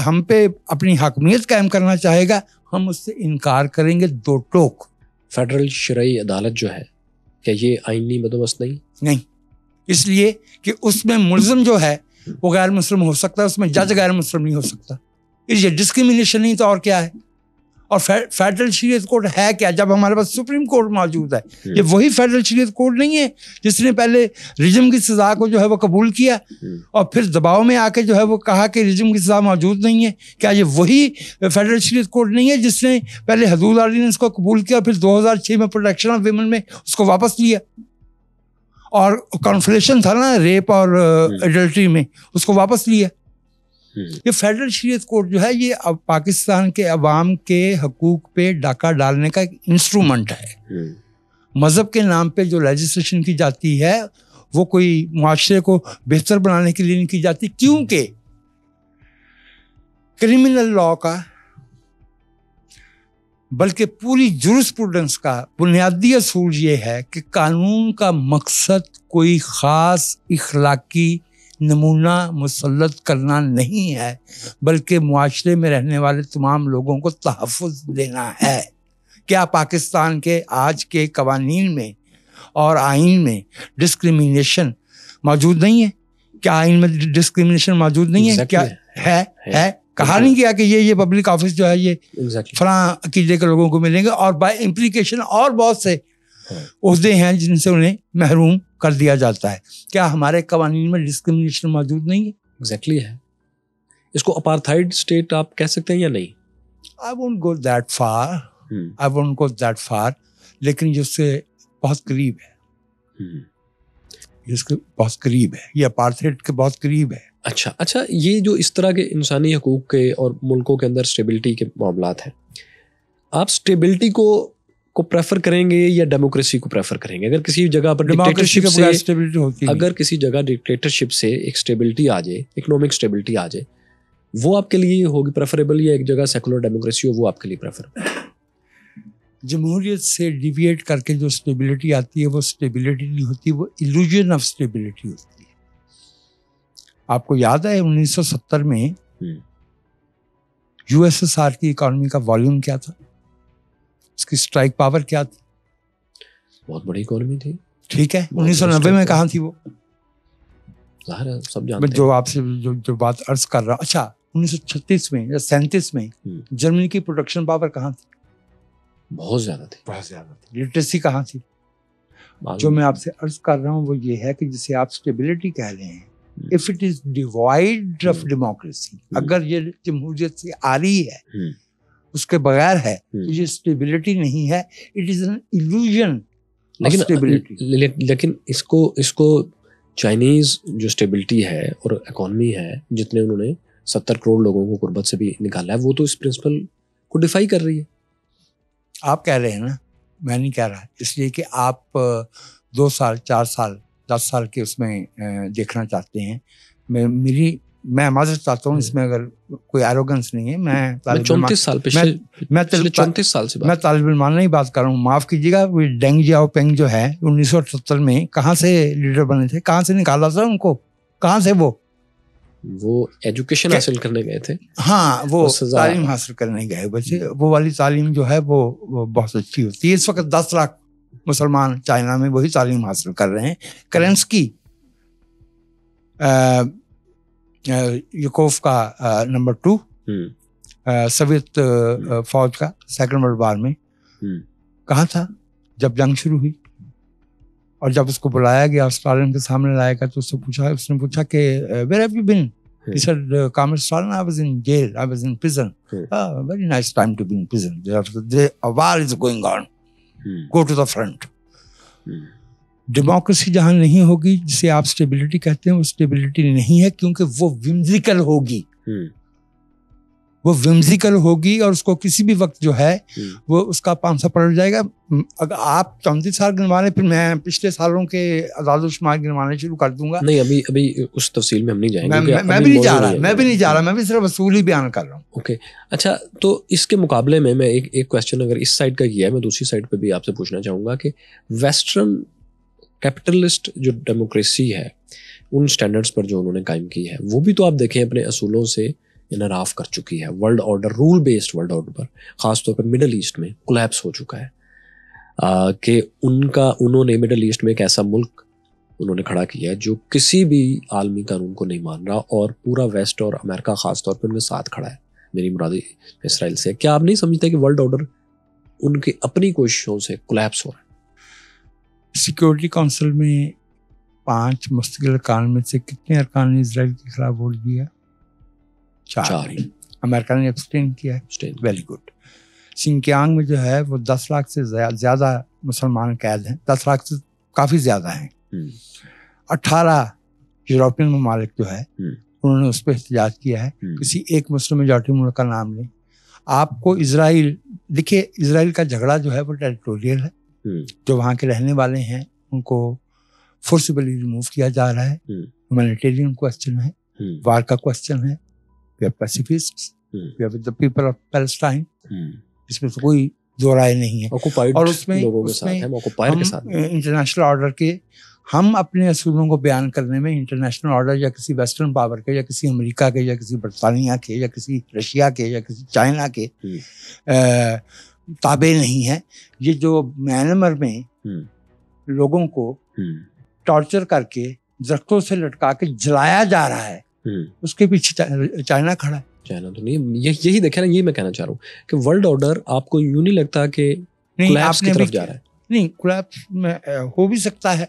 ہم پہ اپنی حاکمیت قائم کرنا چاہے گا, ہم اس سے انکار کریں گے دو ٹوک. فیڈرل شرعی عدالت جو ہے, کیا یہ آئینی بندوبست نہیں؟ اس لیے کہ اس میں ملزم جو ہے وہ غیر مسلم ہو سکتا ہے, اس میں جج غیر مسلم نہیں ہو سکتا. یہ ڈسکریمنیشن نہیں تو اور کیا ہے؟ اور فیڈرل شریعت کوڈ ہے کیا؟ جب ہمارے پاس سپریم کورٹ موجود ہے, یہ وہی فیڈرل شریعت کوڈ نہیں ہے جس نے پہلے رجم کی سزا کو جو ہے وہ قبول کیا, اور پھر دباؤ میں آ کے جو ہے وہ کہا کہ رجم کی سزا موجود نہیں ہے. کیا یہ وہی فیڈرل شریعت کوڈ نہیں ہے جس نے پہلے حدود آرڈیننس کو قبول کیا, پھر 2006 میں پروٹیکشن آف ویمن میں اس کو واپس لیا, اور کانفلیشن تھا نا ریپ اور ایڈلٹری میں, اس کو واپس لیا. یہ فیڈرل شریعت کوڈ جو ہے یہ پاکستان کے عوام کے حقوق پہ ڈاکہ ڈالنے کا ایک انسٹرومنٹ ہے. مذہب کے نام پہ جو لیجسلیشن کی جاتی ہے وہ کوئی معاشرے کو بہتر بنانے کے لیے نہیں کی جاتی, کیونکہ کرمنل لا کا بلکہ پوری جورسپروڈنس کا بنیادی اصول یہ ہے کہ قانون کا مقصد کوئی خاص اخلاقی نمونہ مسلط کرنا نہیں ہے, بلکہ معاشرے میں رہنے والے تمام لوگوں کو تحفظ دینا ہے. کیا پاکستان کے آج کے قوانین میں اور آئین میں ڈسکریمنیشن موجود نہیں ہے؟ کیا آئین میں ڈسکریمنیشن موجود نہیں ہے؟ کیا ہے؟ کہا نہیں کیا کہ یہ پبلک آفس جو ہے یہ فلاں عقیدے کے لوگوں کو ملیں گے, اور بائی امپلیکیشن اور بہت سے عہدے ہیں جن سے انہیں محروم کر دیا جاتا ہے. کیا ہمارے قوانین میں ڈسکریمنیشن موجود نہیں ہے؟ ایگزیکٹلی ہے. اس کو اپارتھائڈ اسٹیٹ آپ کہہ سکتے ہیں یا نہیں؟ I won't go that far. I won't go that far. لیکن جو اس سے بہت قریب ہے، اس کے بہت قریب ہے، یہ اپارتھائڈ کے بہت قریب ہے. اچھا یہ جو اس طرح کے انسانی حقوق کے اور ملکوں کے اندر اسٹیبلٹی کے معاملات ہیں، آپ اسٹیبلٹی کو پریفر کریں گے یا ڈیموکریسی کو پریفر کریں گے؟ اگر کسی جگہ پر ڈکٹیٹرشپ سے، اگر کسی جگہ ڈکٹیٹرشپ سے ایک اسٹیبلٹی آ جائے، اکنامک اسٹیبلٹی آ جائے، وہ آپ کے لیے ہوگی پریفریبل، یا ایک جگہ سیکولر ڈیموکریسی ہو وہ آپ کے لیے پریفریبل؟ جمہوریت سے ڈیویٹ کر کے جو اسٹیبلٹی آتی ہے وہ اسٹیبلٹی نہیں ہوتی، وہ ایلوژن آف اسٹیبلٹی ہوتی ہے. آپ کو یاد ہے 1970 میں یو ایس ایس آر کی اکانومی کا والیوم کیا تھا؟ اس کی اسٹرائک پاور کیا تھی؟ بہت بڑی اکانومی تھی. ٹھیک ہے، 1990 میں کہاں تھی وہ؟ ظاہر ہے سب جانتے ہیں. جو آپ سے جو بات عرض کر رہا ہوں. اچھا 1936 میں یا 37 میں جرمنی کی پروڈکشن پاور کہاں تھی؟ بہت زیادہ تھی. لٹریسی کہاں تھی؟ جو میں آپ سے عرض کر رہا ہوں وہ یہ ہے کہ جسے آپ اسٹیبلٹی کہہ رہے ہیں، if it is devoid of democracy، اگر یہ جمہوریت سے آ رہی ہے، اس کے بغیر ہے، تو یہ اسٹیبلٹی نہیں ہے، it is an illusion of stability. لیکن اس کو چائنیز جو اسٹیبلٹی ہے اور اکانومی ہے، جتنے انہوں نے 70 کروڑ لوگوں کو غربت سے بھی نکالا ہے، وہ تو اس پرنسپل کو ڈیفائی کر رہی ہے. آپ کہہ رہے ہیں نا، میں نہیں کہہ رہا، اس لیے کہ آپ 2 سال 4 سال 10 سال کے اس میں دیکھنا چاہتے ہیں. میں معذرت چاہتا ہوں، اس میں اگر کوئی ایروگنس نہیں ہے. میں 34 سال پچھلے 34 سال سے میں طالب علمانہ ہی بات کر رہا ہوں، معاف کیجیے گا. ڈینگ جیاؤ پینگ جو ہے 1978 میں کہاں سے لیڈر بنے تھے؟ کہاں سے نکالا تھا ان کو؟ کہاں سے؟ وہ ایجوکیشن حاصل کرنے گئے تھے. ہاں، وہ تعلیم حاصل کرنے گئے بچے. وہ والی تعلیم جو ہے وہ بہت اچھی ہوتی ہے. اس وقت 10 لاکھ مسلمان چائنا میں وہی تعلیم حاصل کر رہے ہیں. کرنسکی یوکوف کا نمبر 2 سوویت فوج کا سیکنڈ ورلڈ وار میں کہاں تھا جب جنگ شروع ہوئی؟ اور جب اس کو بلایا گیا اسٹالن کے سامنے لایا گیا تو اس نے پوچھا کہ where have you been? He said, Comrade Stalin, I was in jail, I was in prison. Very nice time to be in prison. A war is going on. Go to the front. Democracy جہاں نہیں ہوگی، جسے آپ stability کہتے ہیں، وہ stability نہیں ہے، کیونکہ وہ ومزیکل ہوگی. وہ ومزیکل ہوگی اور اس کو کسی بھی وقت جو ہے وہ اس کا پانسا پلٹ جائے گا. اگر آپ 34 سال گنوانے، پھر میں پچھلے سالوں کے اعداد و شمار گنوانے شروع کر دوں گا. نہیں، ابھی اس تفصیل میں ہم نہیں جائیں گے. میں بھی نہیں جا رہا، میں بھی صرف اصول ہی بیان کر رہا ہوں. اوکے، اچھا، تو اس کے مقابلے میں ایک کوشچن اگر اس سائڈ کا کیا ہے، میں دوسری سائڈ پہ بھی آپ سے پوچھنا چاہوں گا کہ ویسٹرن کیپٹلسٹ جو ڈیموکریسی ہے، ان سٹینڈرڈز پر جو انہوں نے قائم کی ہے، وہ بھی تو آپ دیکھیں اپنے اصولوں سے انحراف کر چکی ہے. World order, rule based world order پر خاص طور پر مڈل ایسٹ میں کولیپس ہو چکا ہے. کہ انہوں نے مڈل ایسٹ میں ایک ایسا ملک انہوں نے کھڑا کیا ہے جو کسی بھی عالمی قانون کو نہیں مان رہا، اور پورا ویسٹ اور امریکہ خاص طور پر ان کے ساتھ کھڑا ہے. میری مراد اسرائیل سے. کیا آپ نہیں سمجھتے کہ ورلڈ آرڈر ان کی اپنی کوششوں سے کولیپس ہو رہا ہے؟ سیکورٹی کونسل میں 5 مستقل ارکان میں سے کتنے ارکان نے اسرائیل کے خلاف ووٹ دیا؟ 4. امریکہ نے ابسٹین کیا ہے. Very good. سنکیانگ میں جو ہے وہ 10 لاکھ سے زیادہ مسلمان قید ہیں. 10 لاکھ سے کافی زیادہ ہیں. 18 یورپین ممالک جو ہے انہوں نے اس پہ احتجاج کیا ہے. کسی ایک مسلم میجارٹی ملک کا نام لیں. آپ کو اسرائیل، دیکھیے اسرائیل کا جھگڑا جو ہے وہ ٹیریٹوریل ہے. جو وہاں کے رہنے والے ہیں ان کو فورسبلی ریموو کیا جا رہا ہے. ہیومینیٹیرین کوسچن ہے، وار کا کوسچن ہے. We are pacifists. We are with the people of Palestine. اس میں تو کوئی دو رائے نہیں ہے. اور اس میں انٹرنیشنل آرڈر کے ہم اپنے اصولوں کو بیان کرنے میں انٹرنیشنل آرڈر یا کسی ویسٹرن پاور کے یا کسی امریکہ کے یا کسی برطانیہ کے یا کسی رشیا کے یا کسی چائنا کے تابع نہیں ہے. یہ جو میانمار میں لوگوں کو ٹارچر کر کے درختوں سے لٹکا کے جلایا جا رہا ہے، اس کے پیچھے چائنا کھڑا ہے. چائنا تو نہیں، یہی دیکھیں نا، یہ میں کہنا چاہ رہا ہوں کہ ورلڈ آرڈر آپ کو یوں نہیں لگتا کہ کولیپس کی طرف جا رہا ہے؟ نہیں، کولیپس میں ہو بھی سکتا ہے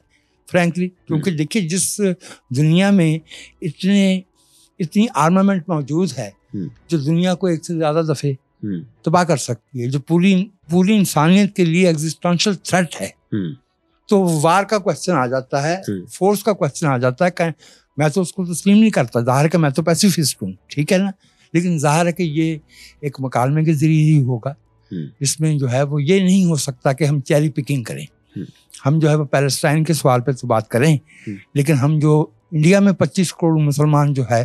فرینکلی، کیونکہ دیکھیے جس دنیا میں اتنی آرمامنٹ موجود ہے، جو دنیا کو ایک سے زیادہ دفعے تباہ کر سکتی ہے, جو پوری انسانیت کے لیے ایگزسٹینشل تھریٹ ہے. تو وار کا کوشچن آ جاتا ہے, فورس کا کوشچن آ جاتا ہے. میں تو اس کو تسلیم نہیں کرتا, ظاہر ہے کہ میں تو پیسیفسٹ ہوں, ٹھیک ہے نا, لیکن ظاہر ہے کہ یہ ایک مکالمے کے ذریعے ہی ہوگا. اس میں جو ہے وہ یہ نہیں ہو سکتا کہ ہم چیری پکنگ کریں. ہم جو ہے وہ پیلسٹائن کے سوال پہ تو بات کریں, لیکن ہم جو انڈیا میں 25 کروڑ مسلمان جو ہے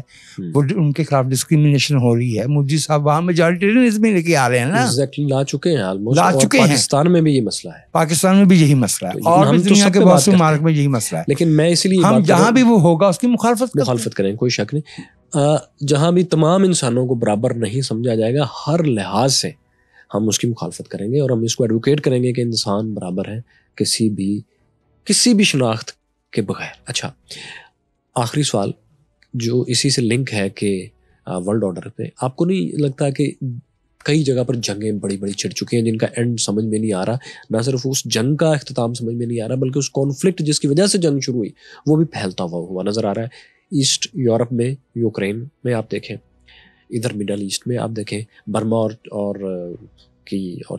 وہ ان کے خلاف ڈسکریمنیشن ہو رہی ہے, مودی صاحب وہاں میجورٹیرینزم لے کے آ رہے ہیں نا, لا چکے ہیں آلموسٹ, لا چکے ہیں. پاکستان میں بھی یہ مسئلہ ہے, پاکستان میں بھی یہی مسئلہ ہے, اور بھی دنیا کے بہت سے ممالک میں یہی مسئلہ ہے. لیکن میں اسی لیے ہم جہاں بھی وہ ہوگا اس کی مخالفت کریں, کوئی شک نہیں. جہاں بھی تمام انسانوں کو برابر نہیں سمجھا جائے گا, ہر لحاظ سے ہم اس کی مخالفت کریں گے, اور ہم اس کو ایڈوکیٹ کریں گے کہ انسان برابر ہے کسی بھی شناخت کے بغیر. اچھا, آخری سوال جو اسی سے لنک ہے کہ ورلڈ آرڈر پہ, آپ کو نہیں لگتا کہ کئی جگہ پر جنگیں بڑی بڑی چھڑ چکی ہیں جن کا اینڈ سمجھ میں نہیں آ رہا, نہ صرف اس جنگ کا اختتام سمجھ میں نہیں آ رہا بلکہ اس کانفلکٹ جس کی وجہ سے جنگ شروع ہوئی وہ بھی پھیلتا ہوا نظر آ رہا ہے. ایسٹ یورپ میں, یوکرین میں آپ دیکھیں, ادھر مڈل ایسٹ میں آپ دیکھیں, برما اور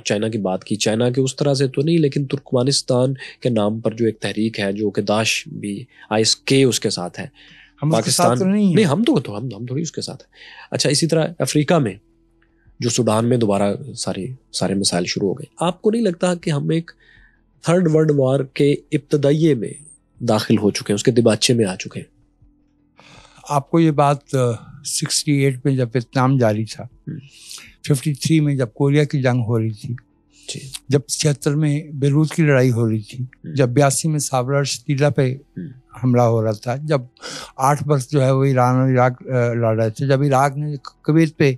چائنا کی بات کی, چائنا کے اس طرح سے تو نہیں لیکن ترکمانستان کے نام پر جو ایک تحریک ہے جو کہ داعش بھی ISK اس کے ساتھ ہے, پاکستان نہیں, ہم تھوڑی اس کے ساتھ ہیں. اچھا, اسی طرح افریقہ میں جو سوڈان میں دوبارہ سارے مسائل شروع ہو گئے. آپ کو نہیں لگتا کہ ہم ایک تھرڈ ورلڈ وار کے ابتدائیے میں داخل ہو چکے ہیں, اس کے دباچے میں آ چکے ہیں؟ آپ کو یہ بات 68 میں جب ویتنام جاری تھا, 53 میں جب کوریا کی جنگ ہو رہی تھی, جب 76 میں بیروت کی لڑائی ہو رہی تھی, جب 82 میں سابرار شتیلا پہ حملہ ہو رہا تھا, جب 8 برس جو ہے وہ ایران اور عراق لڑ رہے تھے, جب عراق نے کویت پہ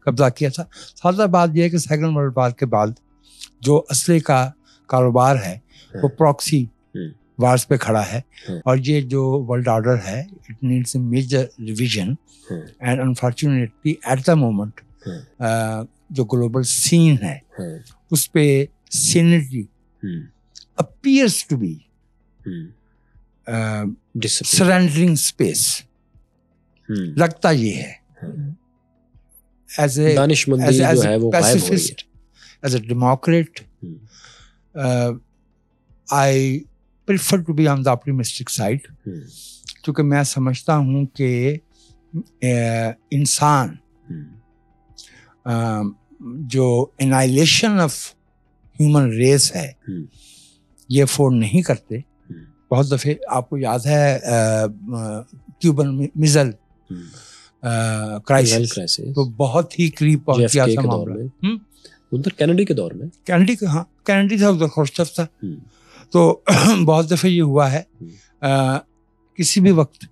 قبضہ کیا تھا. سادہ بات یہ ہے کہ سیکنڈ ورلڈ وار کے بعد جو اسلحے کا کاروبار ہے وہ پراکسی وارز پہ کھڑا ہے, اور یہ جو ورلڈ آرڈر ہے it needs a major revision, and unfortunately at the moment جو گلوبل سین ہے اس پہ synergy appears to be surrendering space, لگتا یہ ہے. As a pacifist, as a democrat, I prefer to be on the optimistic side, کیونکہ میں سمجھتا ہوں کہ انسان جو انائلیشن آف ہیومن ریس ہے یہ افورڈ نہیں کرتے. بہت دفعہ آپ کو یاد ہے کیوبن میزل کرائسس, تو بہت ہی قریب پہنچ گیا تھا معاملہ. ادھر کینیڈی کے دور میں, کینیڈی تھا, ادھر خروشچف تھا. تو بہت دفعہ یہ ہوا ہے, کسی بھی وقت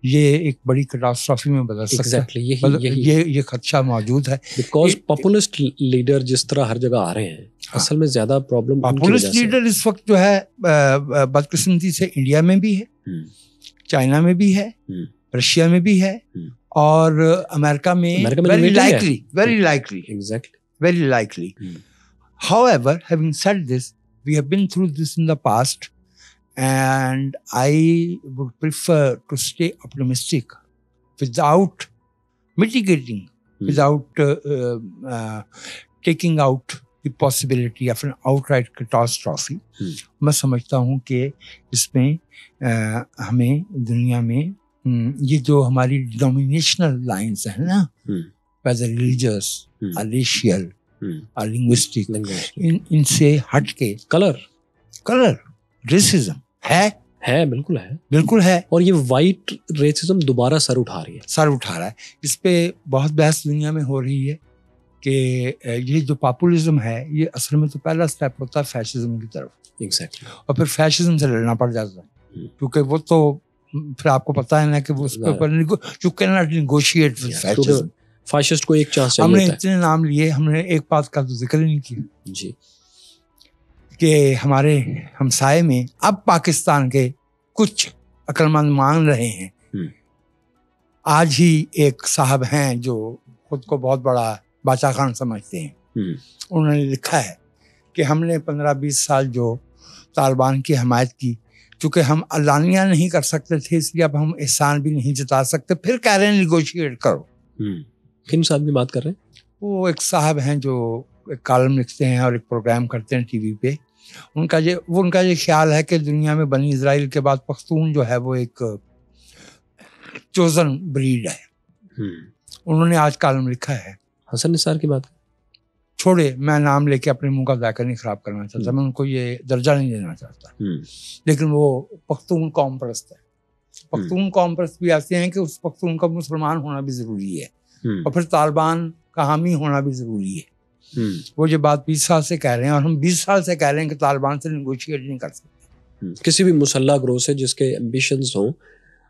یہ ایک بڑی کیٹاسٹرافی میں بدل سکتا ہے. یہ خدشہ موجود ہے بیکاز پاپولسٹ لیڈر جس طرح ہر جگہ آ رہے ہیں, اصل میں زیادہ پرابلم پاپولسٹ لیڈر اس وقت جو ہے بدقسمتی سے انڈیا میں بھی ہے, چائنا میں بھی ہے, رشیا میں بھی ہے, اور امریکہ میں very likely. However, having said this, we have been through this in the past, and I would prefer to stay optimistic without mitigating, without taking out the possibility of an outright catastrophe. میں سمجھتا ہوں کہ اس میں ہمیں دنیا میں یہ جو ہماری ڈومینیشنل لائنس ہیں نا, whether religious or racial اور لنگوسٹک, ان سے ہٹ کے کلر ریسزم ہے, بالکل ہے, اور یہ وائٹ ریسزم دوبارہ سر اٹھا رہا ہے. اس پہ بہت بحث دنیا میں ہو رہی ہے کہ یہ جو پاپولزم ہے یہ اصل میں تو پہلا اسٹیپ ہوتا ہے فیشزم کی طرف, اور پھر فیشزم سے لڑنا پڑ جاتا ہے, کیونکہ وہ تو پھر آپ کو پتہ ہے نا کہ وہ اس پہ you cannot negotiate with fascism. Fascist کو ایک چانس چاہیے. ہم نے اتنے نام لیے, ہم نے ایک بات کا تو ذکر ہی نہیں کیا جی, کہ ہمارے ہمسائے میں اب پاکستان کے کچھ عقل مند مان رہے ہیں. آج ہی ایک صاحب ہیں جو خود کو بہت بڑا بادشاہ خان سمجھتے ہیں, انہوں نے لکھا ہے کہ ہم نے 15-20 سال جو طالبان کی حمایت کی, چونکہ ہم علانیہ نہیں کر سکتے تھے اس لیے اب ہم احسان بھی نہیں جتا سکتے, پھر کہہ رہے ہیں نیگوشیٹ کرو. کن صاحب کی بات کر رہے ہیں؟ وہ ایک صاحب ہیں جو ایک کالم لکھتے ہیں اور ایک پروگرام کرتے ہیں ٹی وی پہ. ان کا یہ خیال ہے کہ دنیا میں بنی اسرائیل کے بعد پختون جو ہے وہ ایک چوزن بریڈ ہے. انہوں نے آج کالم لکھا ہے. حسن نثار کی بات چھوڑے, میں نام لے کے اپنے منہ کا ذائقہ نہیں خراب کرنا چاہتا, میں ان کو یہ درجہ نہیں دینا چاہتا, لیکن وہ پختون قوم پرست ہے. پختون قوم پرست بھی ایسے ہیں کہ اس پختون کا مسلمان ہونا بھی ضروری ہے, اور پھر طالبان کا حامی ہونا بھی ضروری ہے. وہ یہ بات 20 سال سے کہہ رہے ہیں, اور ہم 20 سال سے کہہ رہے ہیں کہ طالبان سے نیگوشیٹ نہیں کر سکتے. کسی بھی مسلح گروہ سے جس کے ایمبیشنز ہوں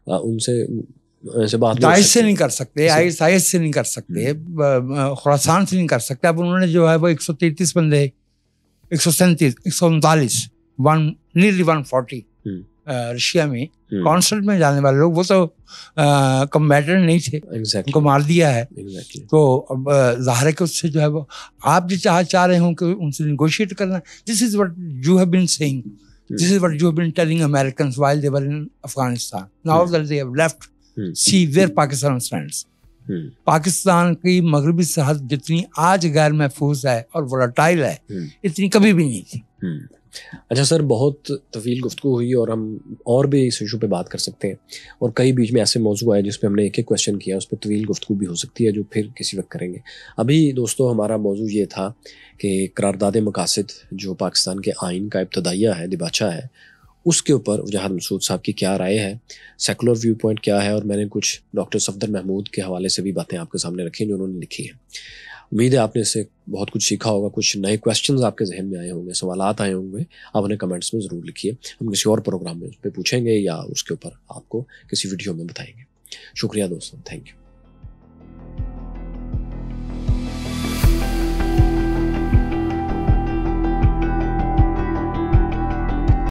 ان سے بات داعش سے نہیں کر سکتے, ISIS سے نہیں کر سکتے, خراسان سے نہیں کر سکتے. اب انہوں نے جو ہے وہ 133 بندے, 137, 139, نیرلی 140 رشیا میں کانسرٹ میں جانے والے لوگ, وہ تو کمبیٹنٹ نہیں تھے, ان کو مار دیا ہے. تو اب ظاہر ہے کہ اس سے جو ہے وہ آپ جو چاہ رہے ہوں کہ ان سے نیگوشیٹ کرنا. This is what you have been seeing, this is what you have been telling Americans while they were in Afghanistan. Now that they have left, see where Pakistan stands. Pakistan کی مغربی سرحد جتنی آج غیر محفوظ ہے اور ولاٹائل ہے, اتنی کبھی بھی نہیں تھی. اچھا سر, بہت طویل گفتگو ہوئی, اور ہم اور بھی اس ایشو پہ بات کر سکتے ہیں, اور کئی بیچ میں ایسے موضوع آئے جس پہ ہم نے ایک ایک کویشچن کیا, اس پہ طویل گفتگو بھی ہو سکتی ہے جو پھر کسی وقت کریں گے. ابھی دوستو ہمارا موضوع یہ تھا کہ قرارداد مقاصد جو پاکستان کے آئین کا ابتدائیہ ہے, دیباچہ ہے, اس کے اوپر وجاہت مسعود صاحب کی کیا رائے ہے, سیکولر ویو پوائنٹ کیا ہے, اور میں نے کچھ ڈاکٹر صفدر محمود کے حوالے سے بھی باتیں آپ کے سامنے رکھی جو انہوں نے لکھی ہیں. امید ہے آپ نے اس سے بہت کچھ سیکھا ہوگا, کچھ نئے کویشچنز آپ کے ذہن میں آئے ہوں گے, سوالات آئے ہوں گے, آپ انہیں کمنٹس میں ضرور لکھیے. ہم کسی اور پروگرام میں اس پہ پوچھیں گے یا اس کے اوپر آپ کو کسی ویڈیو میں بتائیں گے. شکریہ دوستوں, تھینک یو.